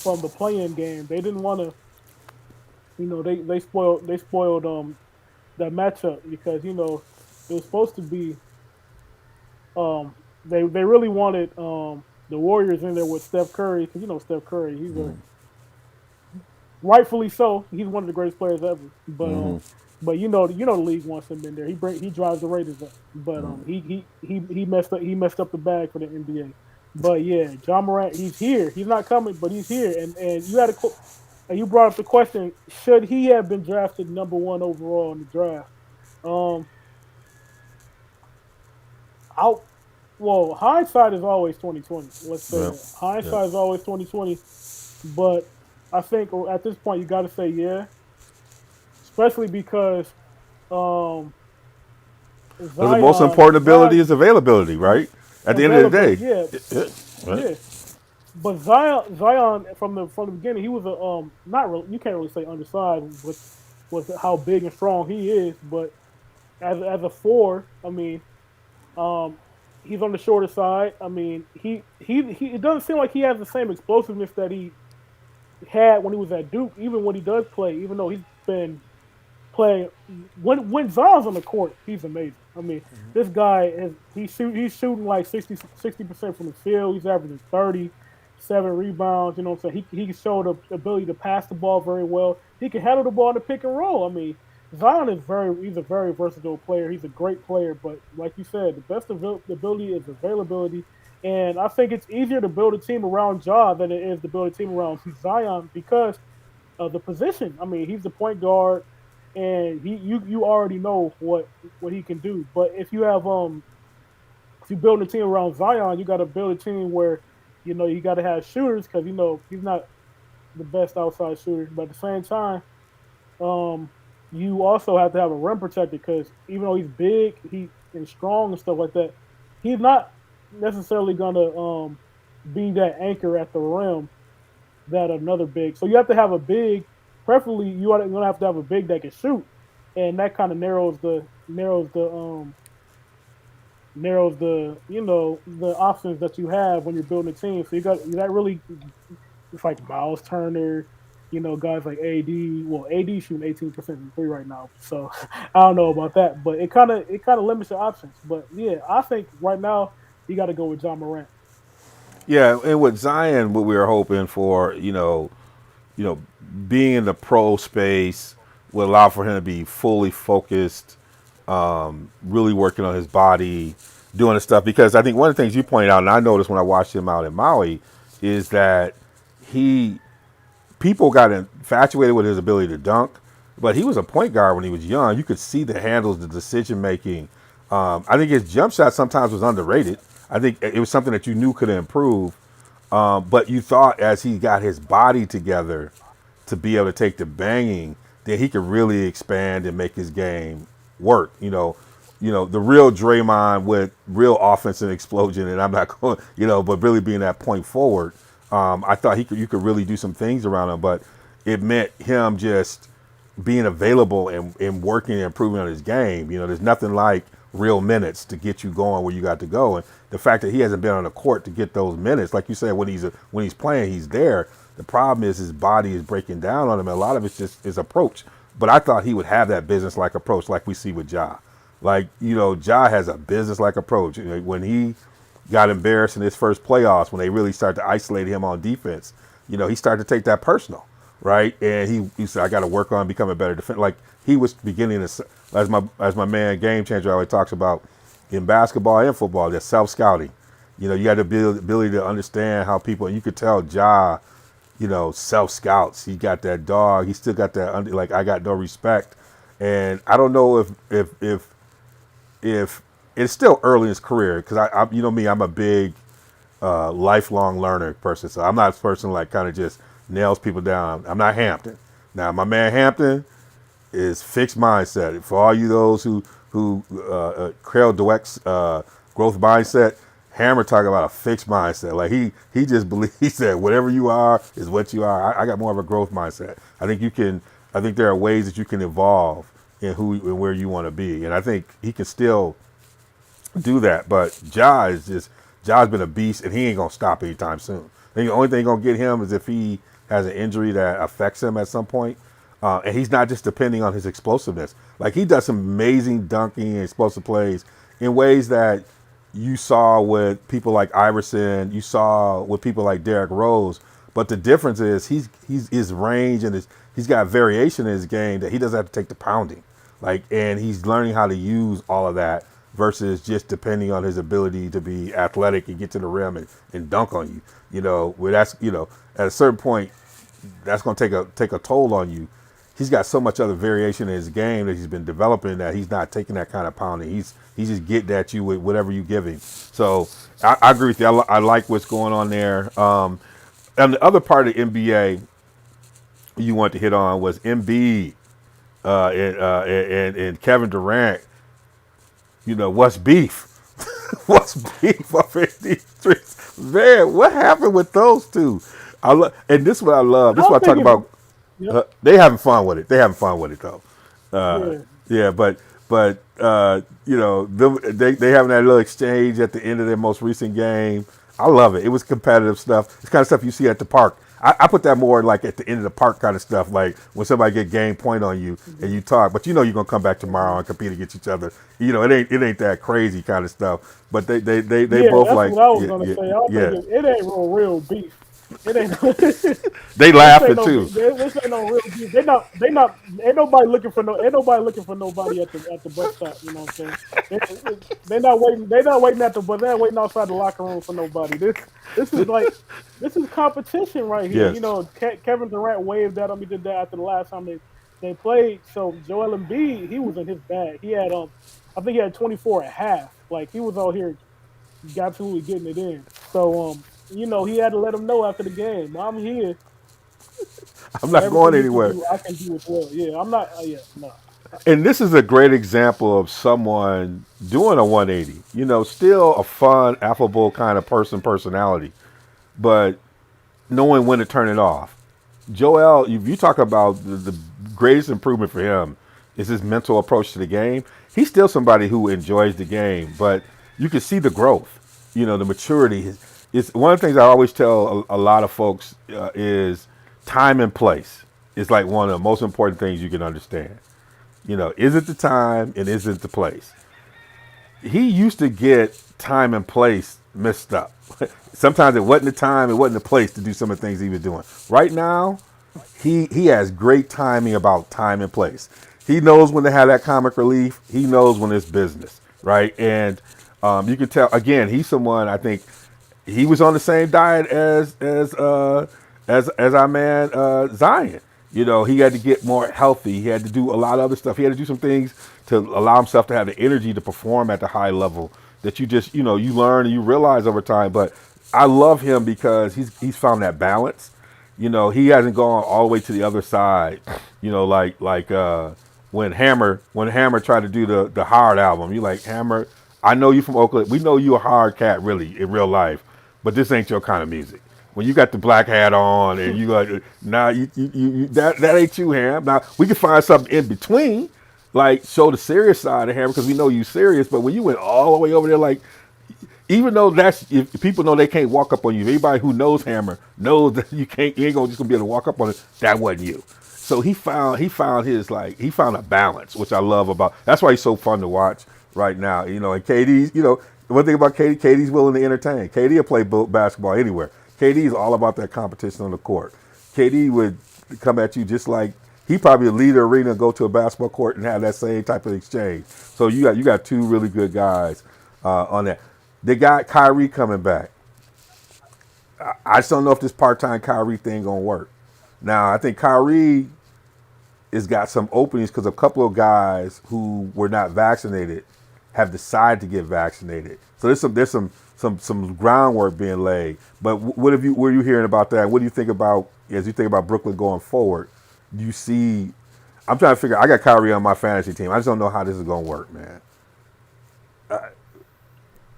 from the playing game, they didn't want to. They spoiled that matchup because it was supposed to be they really wanted the Warriors in there with Steph Curry because Steph Curry, he's a rightfully so, he's one of the greatest players ever. But the league wants him in there. He drives the Raiders up. But he messed up the bag for the NBA. But yeah, Ja Morant, he's here. He's not coming, but he's here. And you brought up the question: should he have been drafted number 1 overall in the draft? Um, out. Well, hindsight is always 2020. Let's say Yeah. that Yeah. hindsight is always 2020. But I think at this point you got to say yeah, especially because um, But the most important ability Zion is availability, right? At the end of the available. day. Yeah, Right. yeah. But Zion from the beginning, he was a not really. You can't really say undersized with how big and strong he is. But as a 4, I mean, um, he's on the shorter side. I mean, he it doesn't seem like he has the same explosiveness that he had when he was at Duke. Even when he does play, even though he's been playing when Zion's on the court, he's amazing. I mean, this guy is he's shooting like 60% from the field. He's averaging 37 rebounds. You know what I'm saying? He can show the ability to pass the ball very well. He can handle the ball in the pick and roll. I mean, Zion is he's a very versatile player. He's a great player, but like you said, the best ability is availability. And I think it's easier to build a team around Ja than it is to build a team around Zion because of the position. I mean, he's the point guard, and you already know what he can do. But if you build a team around Zion, you got to build a team where you got to have shooters because he's not the best outside shooter. But at the same time, um, you also have to have a rim protector because even though he's big, he and strong and stuff like that, he's not necessarily gonna be that anchor at the rim that another big. So you have to have a big. Preferably, you're gonna have to have a big that can shoot, and that kind of narrows the the options that you have when you're building a team. So you got really it's like Miles Turner, guys like AD. Well, AD shooting 18% from three right now, so I don't know about that, but it kind of limits your options. But yeah, I think right now you got to go with Ja Morant. Yeah, and with Zion, what we were hoping for, you know, being in the pro space would allow for him to be fully focused, really working on his body, doing the stuff. Because I think one of the things you pointed out, and I noticed when I watched him out in Maui, is that he people got infatuated with his ability to dunk, but he was a point guard when he was young. You could see the handles, the decision making. I think his jump shot sometimes was underrated. I think it was something that you knew could improve, but you thought as he got his body together to be able to take the banging, then he could really expand and make his game work. The real Draymond with real offense and explosion, and I'm not going, but really being that point forward. I thought you could really do some things around him, but it meant him just being available and working and improving on his game. There's nothing like real minutes to get you going where you got to go. And the fact that he hasn't been on the court to get those minutes, like you said, when he's playing, he's there. The problem is his body is breaking down on him, and a lot of it's just his approach. But I thought he would have that business like approach, like we see with Ja. Like Ja has a business like approach. When he got embarrassed in his first playoffs, when they really started to isolate him on defense, he started to take that personal, right? And he said, I got to work on becoming a better defender. Like he was beginning to, as my man Game Changer always talks about in basketball and football, there's self scouting. You got the ability to understand how people, and you could tell Ja, self scouts. He got that dog. He still got that like I got no respect. And I don't know if it's still early in his career because you know me, I'm a big lifelong learner person. So I'm not a person like kind of just nails people down. I'm not Hampton. Now my man Hampton is fixed mindset. For all you those who Carol Dweck's growth mindset, Hammer talking about a fixed mindset. Like he just believes he said whatever you are is what you are. I got more of a growth mindset. I think you can. I think there are ways that you can evolve in who and where you want to be, and I think he can still do that. But Ja is just Ja's been a beast, and he ain't gonna stop anytime soon. I think the only thing gonna get him is if he has an injury that affects him at some point. And he's not just depending on his explosiveness. Like he does some amazing dunking and explosive plays in ways that you saw with people like Iverson, you saw with people like Derrick Rose. But the difference is he's his range and he's got variation in his game that he doesn't have to take the pounding. Like, and he's learning how to use all of that versus just depending on his ability to be athletic and get to the rim and dunk on you. Where that's at a certain point that's going to take a toll on you. He's got so much other variation in his game that he's been developing that he's not taking that kind of pounding. He's just getting at you with whatever you give him. So I agree with you. I like what's going on there. And the other part of the NBA you want to hit on was Embiid and Kevin Durant. What's beef? What's beef up in these streets? Man, what happened with those two? And this is what I love. This is what I talk about. Yep. They having fun with it. They having fun with it though. Yeah, but they having that little exchange at the end of their most recent game. I love it. It was competitive stuff. It's kind of stuff you see at the park. I put that more like at the end of the park kind of stuff, like when somebody get game point on you and you talk, but you're gonna come back tomorrow and compete against each other. It ain't that crazy kind of stuff. But they both that's like what I was gonna say. I think it ain't real beef. It ain't. They laughing too. This ain't no real beef. Ain't nobody looking for nobody at the bus stop. You know what I'm saying? They're not waiting. They're not waiting at the bus. They're waiting outside the locker room for nobody. This is competition right here. Yes. Kevin Durant waved at him. He did that after the last time they played. So Joel Embiid, he was in his bag. He had I think he had 24 at half. Like he was out here, absolutely getting it in. So he had to let him know after the game. I'm here. I'm not going anywhere. I can do as well. Yeah, I'm not. No. And this is a great example of someone doing a 180. Still a fun, affable kind of personality, but knowing when to turn it off. Joel, if you talk about the greatest improvement for him is his mental approach to the game. He's still somebody who enjoys the game, but you can see the growth, the maturity. It's one of the things I always tell a lot of folks is time and place is like one of the most important things you can understand. Is it the time and is it the place? He used to get time and place mixed up. Sometimes it wasn't the time, it wasn't the place to do some of the things he was doing. Right now, he has great timing about time and place. He knows when to have that comic relief. He knows when it's business, right? And you can tell again, he's someone I think he was on the same diet as our man Zion. He had to get more healthy. He had to do a lot of other stuff. He had to do some things to allow himself to have the energy to perform at the high level that you just, you learn and you realize over time. But I love him because he's found that balance. He hasn't gone all the way to the other side. Like when Hammer tried to do the Hard album. You like, Hammer, I know you from Oakland. We know you a hard cat really in real life, but this ain't your kind of music. When you got the black hat on and you like, that ain't you, Ham. Now we can find something in between, like show the serious side of Ham because we know you serious. But when you went all the way over there, like, even though if people know they can't walk up on you, anybody who knows Hammer knows that you ain't just gonna be able to walk up on it. That wasn't you. So he found a balance, which I love about. That's why he's so fun to watch right now. And KD's, the one thing about KD's willing to entertain. KD will play basketball anywhere. KD is all about that competition on the court. KD would come at you just like he probably would leave the arena and go to a basketball court and have that same type of exchange. So you got two really good guys on that. They got Kyrie coming back. I just don't know if this part-time Kyrie thing gonna work. Now I think Kyrie has got some openings because a couple of guys who were not vaccinated have decided to get vaccinated. So there's some groundwork being laid. But what are you hearing about that? What do you think about as you think about Brooklyn going forward? Do you see? I'm trying to figure. I got Kyrie on my fantasy team. I just don't know how this is going to work, man.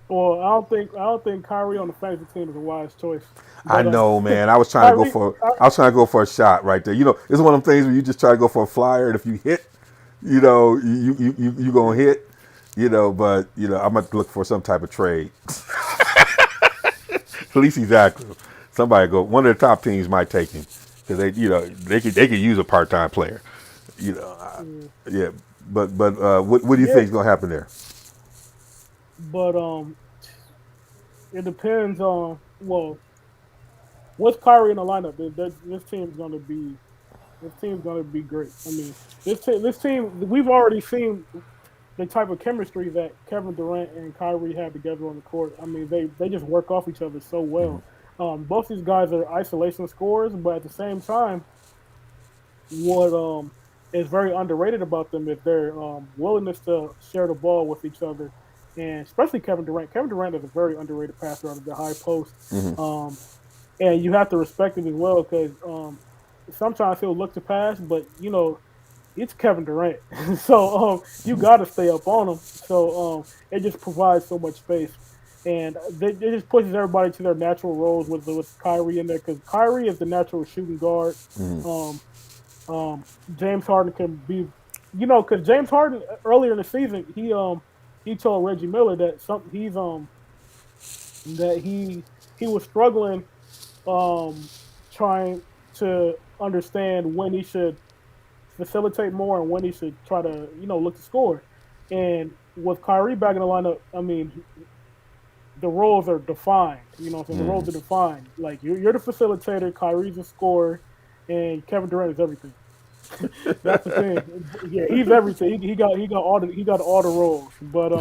Well, I don't think Kyrie on the fantasy team is a wise choice. But, I know, man. I was trying to go for a shot right there. It's one of them things where you just try to go for a flyer, and if you hit, you gonna hit. But I'm gonna look for some type of trade. At least he's active. Somebody go. One of the top teams might take him because they could use a part time player. You know, Yeah. yeah. But what do you Yeah, think is gonna happen there? but it depends on what's Kyrie in the lineup. This team's gonna be great. I mean, this team we've already seen the type of chemistry that Kevin Durant and Kyrie have together on the court. I mean, they just work off each other so well. Both these guys are isolation scorers, but at the same time, what is very underrated about them is their willingness to share the ball with each other, and especially Kevin Durant. Kevin Durant is a very underrated passer out of the high post, Hmm. um, and you have to respect him as well because sometimes he'll look to pass, but it's Kevin Durant, so you got to stay up on him. So it just provides so much space, and it just pushes everybody to their natural roles with Kyrie in there because Kyrie is the natural shooting guard. Hmm. Um, James Harden can be, because James Harden earlier in the season he told Reggie Miller that he was struggling trying to understand when he should facilitate more and when he should try to look to score. And with Kyrie back in the lineup, I mean the roles are defined. So the Hmm. roles are defined. Like you're the facilitator, Kyrie's the scorer, and Kevin Durant is everything. That's the thing. Yeah, he's everything. He got all the roles. But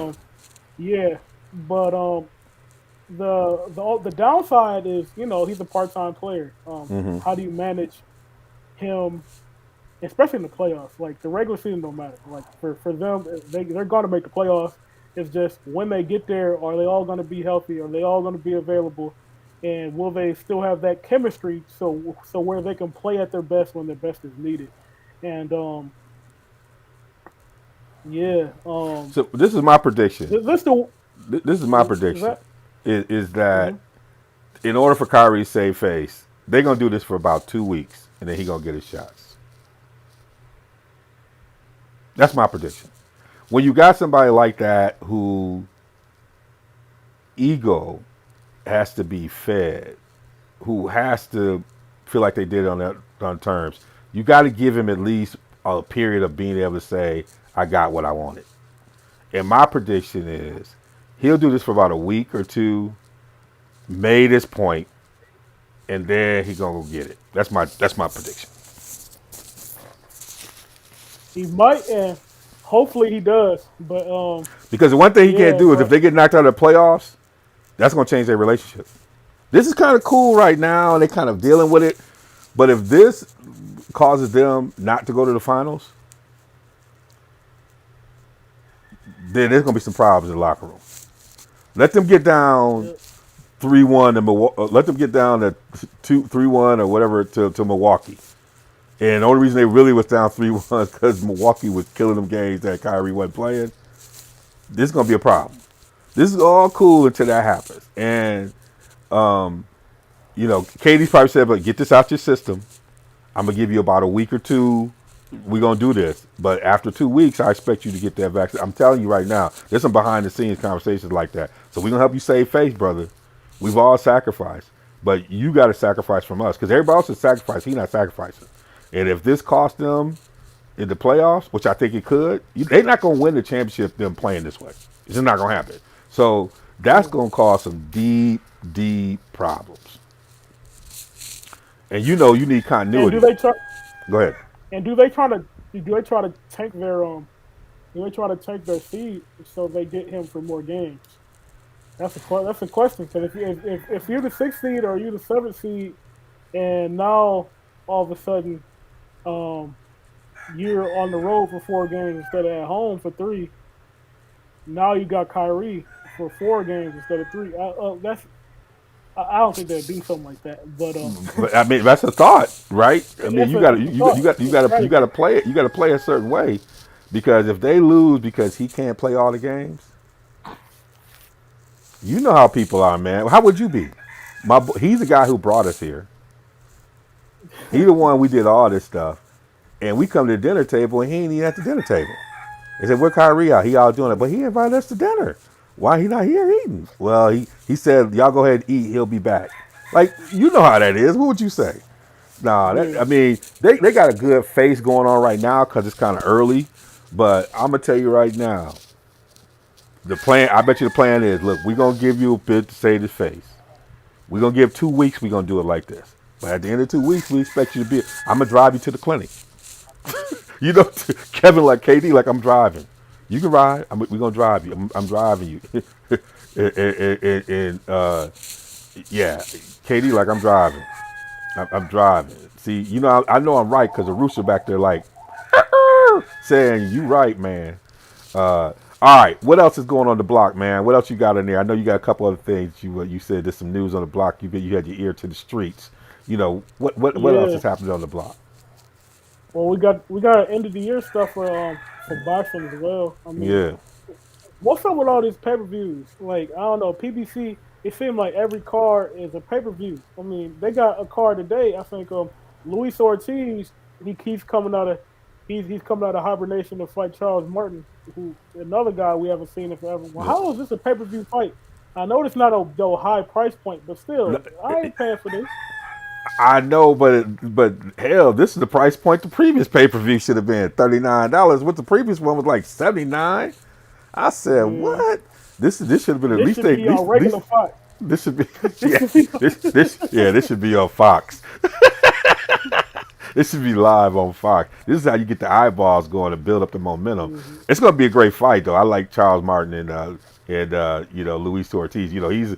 yeah. But the downside is he's a part time player. Hmm. How do you manage him, especially in the playoffs? Like the regular season don't matter. Like for them, they're going to make the playoffs. It's just when they get there, are they all going to be healthy? Are they all going to be available? And will they still have that chemistry so where they can play at their best when their best is needed? And yeah, So this is my prediction. this the This is my is prediction. that Is that hmm in order for Kyrie to save face, they're gonna do this for about 2 weeks, and then he gonna get his shots. That's my prediction. When you got somebody like that who ego has to be fed, who has to feel like they did it on terms, you got to give him at least a period of being able to say, "I got what I wanted." And my prediction is he'll do this for about a week or two, made his point, and then he gonna go get it. That's my prediction. he might, and hopefully he does. But Because the one thing he can't yeah, do is if but they get knocked out of the playoffs, that's gonna change their relationship. This is kind of cool right now, and they kind of dealing with it. But if this causes them not to go to the finals, then there's gonna be some problems in the locker room. Let them get down uh, 3-1 to Milwaukee. Let them get down to 2-3-1 or whatever to Milwaukee. And the only reason they really was down 3-1 is because Milwaukee was killing them games that Kyrie wasn't playing. This is gonna be a problem. This is all cool until that happens. And Katie's probably said, "But get this out your system. I'm gonna give you about a week or two. We're gonna do this, but after 2 weeks, I expect you to get that vaccine." I'm telling you right now, there's some behind the scenes conversations like that. So we're gonna help you save face, brother. We've all sacrificed, but you got to sacrifice from us because everybody else is sacrificing. He's not sacrificing. And if this costs them in the playoffs, which I think it could, they're not gonna win the championship them playing this way. It's just not gonna happen. So that's yeah. gonna cause some deep, deep problems. And you need And do continuity. they try? Go ahead. And do they try to tank their do they try to tank their seed so they get him for more games? That's a question because if you're the sixth seed or you're the seventh seed, and now all of a sudden um, you're on the road for 4 games instead of at home for three, now you got Kyrie for 4 games instead of three. I don't think they'll do something like that, but But I mean, that's a thought, right? I mean, it's a thought. you Right. got to play it. You got to play a certain way, because if they lose because he can't play all the games, you know how people are, man. How would you be? He's the guy who brought us here. He the one we did all this stuff, and we come to the dinner table and he ain't even at the dinner table. They said, "Where Kyrie out? He out doing it," but he invited us to dinner. Why he not here eating? Well, he said y'all go ahead and eat. He'll be back. Like you know how that is. What would you say? Nah, Yeah, I mean they got a good face going on right now because it's kind of early. But I'm gonna tell you right now, the plan. I bet you the plan is look, we're gonna give you a bit to save his face. We're gonna give 2 weeks. We're gonna do it like this. But at the end of 2 weeks, we expect you to be. I'm gonna drive you to the clinic. You know, Kevin like KD like I'm driving. You can ride. We're gonna drive you. I'm driving you. And yeah, KD like I'm driving. I'm driving. See, you know, I know I'm right because the rooster back there like saying you right, man. All right, what else is going on the block, man? What else you got in there? I know you got a couple other things. You said there's some news on the block. You had your ear to the streets. You know what else yeah. is happening on the block? Well, we got end of the year stuff for boxing as well. I mean, Yeah, what's up with all these pay per views? Like, I don't know, PBC. It seems like every card is a pay per view. I mean, they got a card today. I think Luis Ortiz. He keeps coming out of he's coming out of hibernation to fight Charles Martin, who another guy we haven't seen in forever. Well, yeah. how is this a pay per view fight? I know it's not a high price point, but No, still, I ain't paying for this. I know, but hell, this is the price point the previous pay per view should have been $39. What the previous one was like 79. I said, Yeah, what? This should have been at this least should be on at least regular fight. this should be This yeah should be. this should be on Fox. This should be live on Fox. This is how you get the eyeballs going to build up the momentum. Mhm. It's going to be a great fight, though. I like Charles Martin and Luis Ortiz. You know, he's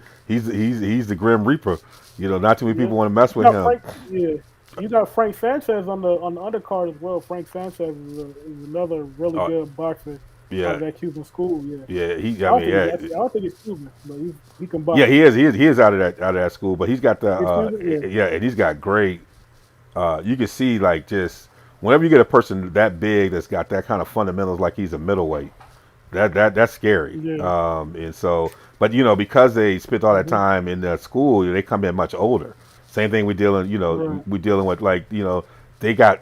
the Grim Reaper. You know, not too many Yeah. people want to mess You with got him. Frank. Yeah, you got Frank Sanchez on the undercard as well. Frank Sanchez is another really Uh, good boxer out of yeah, that Cuban school. Yeah, yeah. I I don't mean, think he's yeah, actually. I don't think he's Cuban, but he can yeah. box. He is out of that school, but he's got the He's Cuban. Yeah, yeah, and he's got great. You can see like just whenever you get a person that big that's got that kind of fundamentals, like he's a middleweight. That's scary. yeah, And so, but you know, because they spent all that hmm time in the school, they come in much older. Same thing we dealing, right. we dealing with like, they got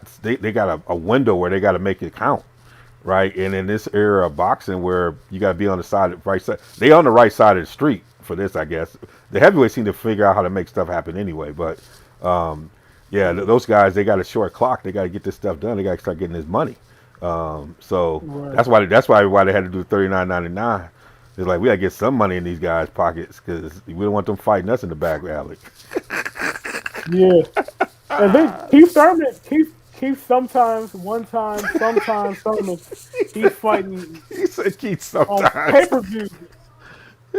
a window where they got to make it count, right? And in this era of boxing, where you got to be on the right side, they on the right side of the street for this, I guess. The heavyweights seem to figure out how to make stuff happen anyway, but yeah, Yeah, those guys they got a short clock. They got to get this stuff done. They got to start getting this money. So right. that's why they had to do 39.99. It's like we got to get some money in these guys' pockets because we don't want them fighting us in the back alley. Yeah, and then Keith Thurman, Keith sometimes, one time, sometimes Thurman, he's fighting He said Keith on pay sometimes. per view.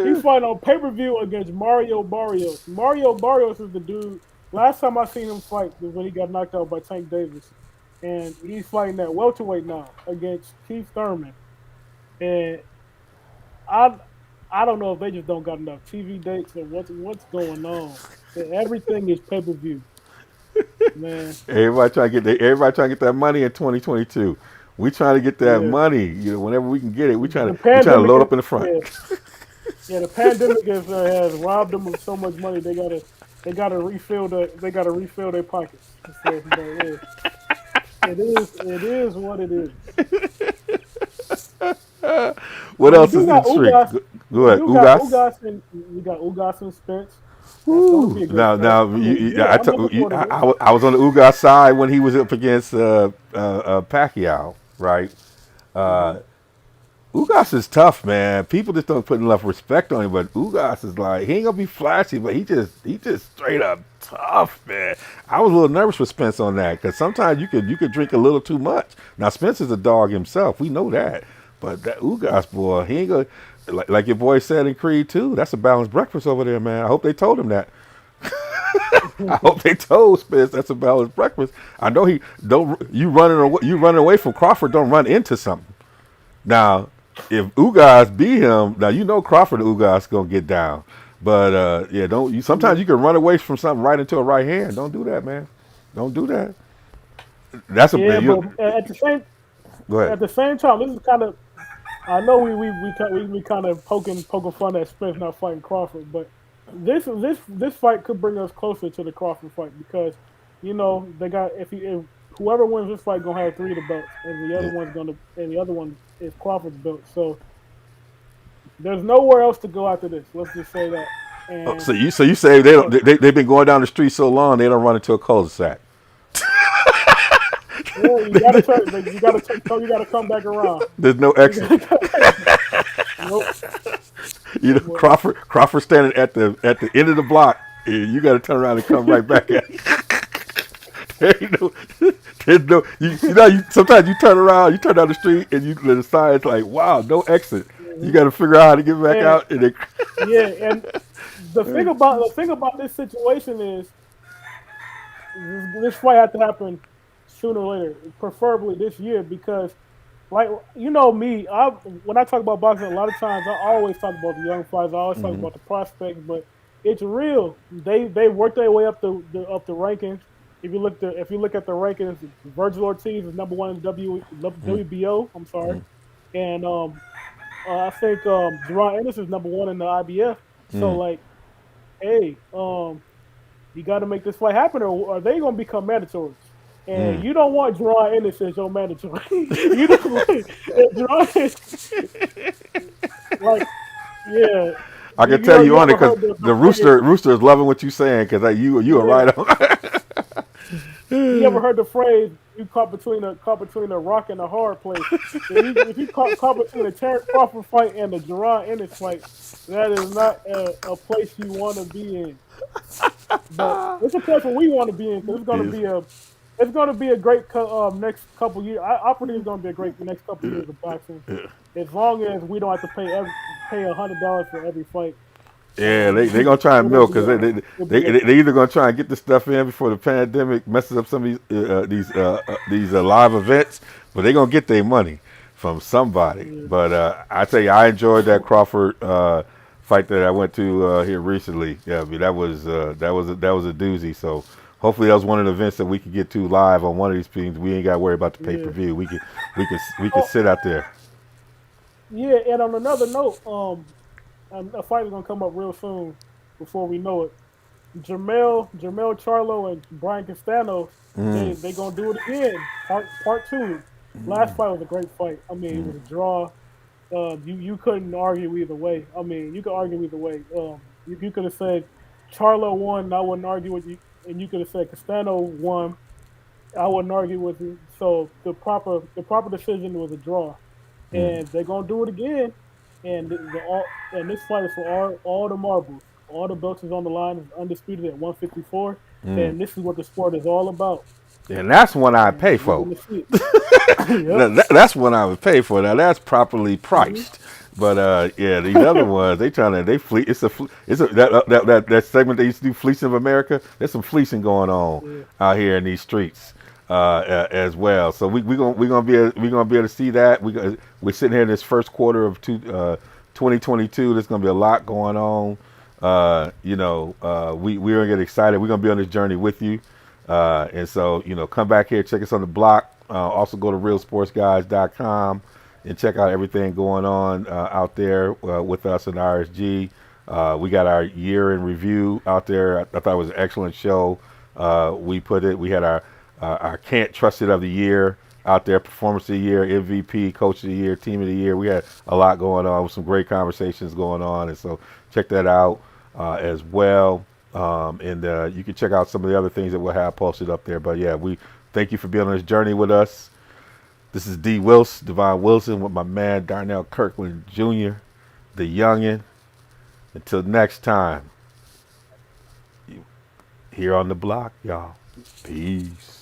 He's fighting on pay per view against Mario Barrios. Mario Barrios is the dude. Last time I seen him fight was when he got knocked out by Tank Davis, and he's fighting at welterweight now against Keith Thurman. And I I don't know if they just don't got enough TV dates or what's going on. Everything is pay per view, man. Everybody trying to get that money in 2022. We trying to get that Yeah, money. Whenever we can get it, the we trying to pandemic load is up in the front. yeah yeah the pandemic has robbed them of so much money. They gotta refill their pockets. So, but yeah. It is what it is. What But we else do is in got the street? Ugas. Go We ahead, do got Ugas. Ugas and we got Ugas and Spence. That's going to Woo. be a great fight. Now, I mean, yeah, I'm looking forward to it. I was on the Ugas side when he was up against Pacquiao, right? Hmm. Ugas is tough, man. People just don't put enough respect on him, but Ugas is like he ain't gonna be flashy, but he just straight up tough, man. I was a little nervous with Spence on that because sometimes you could drink a little too much. Now Spence is a dog himself, we know that, but that Ugas boy, he ain't gonna like your boy said in Creed too. That's a balanced breakfast over there, man. I hope they told him that. I hope they told Spence that's a balanced breakfast. I know he don't you running away from Crawford. Don't run into something. Now, if Ugas beat him, now you know Crawford and Ugas gonna get down. But yeah, don't you? Sometimes Yeah, you can run away from something right into a right hand. Don't do that, man. Don't do that. That's a yeah, you. but Go ahead. at the same time, this is kind of. I know we kind of poking fun at Spence not fighting Crawford, but this fight could bring us closer to the Crawford fight because they got if whoever wins this fight gonna have three of the belts and the other Yeah, one's gonna and the other one is Crawford's belt. So There's nowhere else to go after this. Let's just say that. Oh, And so you say they don't yeah, they've been going down the street so long they don't run into a cul-de-sac. yeah, you gotta turn, you gotta you gotta come back around. There's no You exit. gotta come back. Nope. You know, Well, Crawford standing at the end of the block. You got to turn around and come right back at. There ain't no, there's no. You sometimes you turn around, you turn down the street, and you the sign's like, wow, no exit. You mhm. got to figure out how to get back And out, and then, yeah, and the thing about this situation is this fight had to happen sooner or later, preferably this year, because like you know me, I when I talk about boxing, a lot of times I always talk about the young fighters, I always talk about the prospects, but it's real. They work their way up up the rankings. If you look at the rankings, Virgil Ortiz is number one in WBO. I'm sorry, and I think Jerron Ennis is number one in the IBF. So like, hey, you got to make this fight happen, or are they going to become mandatories? And you don't want Jerron Ennis as your mandatory. You don't want Jerron. Like, yeah. I can tell you You on it ever because heard the the phrase? rooster is loving what you're saying because you are Yeah. right on. You ever heard the phrase? You caught between a rock and a hard place. If you caught between the Terrence Crawford fight and the Jerron Ennis fight, that is not a place you want to be in. But it's a place where we want to be in because Is it's going to be a great next couple years. I predict it's going to be a great next couple years of boxing, as long as we don't have to pay $100 for every fight. Yeah, they gonna try and It'll milk be because it'll be a, they either gonna try and get this stuff in before the pandemic messes up some of these live events, but they gonna get their money from somebody. yeah, But I tell you, I enjoyed that Crawford fight that I went to here recently. Yeah, I mean that was a doozy. So hopefully that was one of the events that we could get to live on one of these things. We ain't got to worry about the pay per yeah. view. We could Oh sit out there. yeah, and on another note, a fight is going to come up real soon. Before we know it, Jermell Charlo and Brian Castanos, they gonna do it again. Part two. Last fight was a great fight. I mean, it was a draw. You couldn't argue either way. I mean, you could argue either way. You could have said Charlo won, and I wouldn't argue with you, and you could have said Castano won. I wouldn't argue with you. So the proper decision was a draw, and they're gonna do it again. And and this fight is for all the marbles. All the belts is on the line. It's undisputed at 154, and this is what the sport is all about. And that's one I And pay we're for. gonna see it. Yep. That's what I would pay for. Now that's properly Hmm. priced. But yeah, these other ones they fleece. It's a that segment they used to do fleecing of America. There's some fleecing going on Yeah. out here in these streets as well. So we gonna be able to see that. We're sitting here in this first quarter of 2022. There's gonna be a lot going on. We're gonna get excited. We're gonna be on this journey with you. And so, come back here, check us on the block. Also go to realsportsguys.com and check out everything going on out there with us in RSG. We got our year in review out there. I thought it was an excellent show. We had our Can't Trust It of the year out there, performance of the year, MVP, coach of the year, team of the year. We had a lot going on with some great conversations going on. And so check that out as well. And you can check out some of the other things that we'll have posted up there. But yeah, we thank you for being on this journey with us. This is Devon Wilson with my man Darnell Kirkland Jr., the youngin'. Until next time, here on the block, y'all. Peace.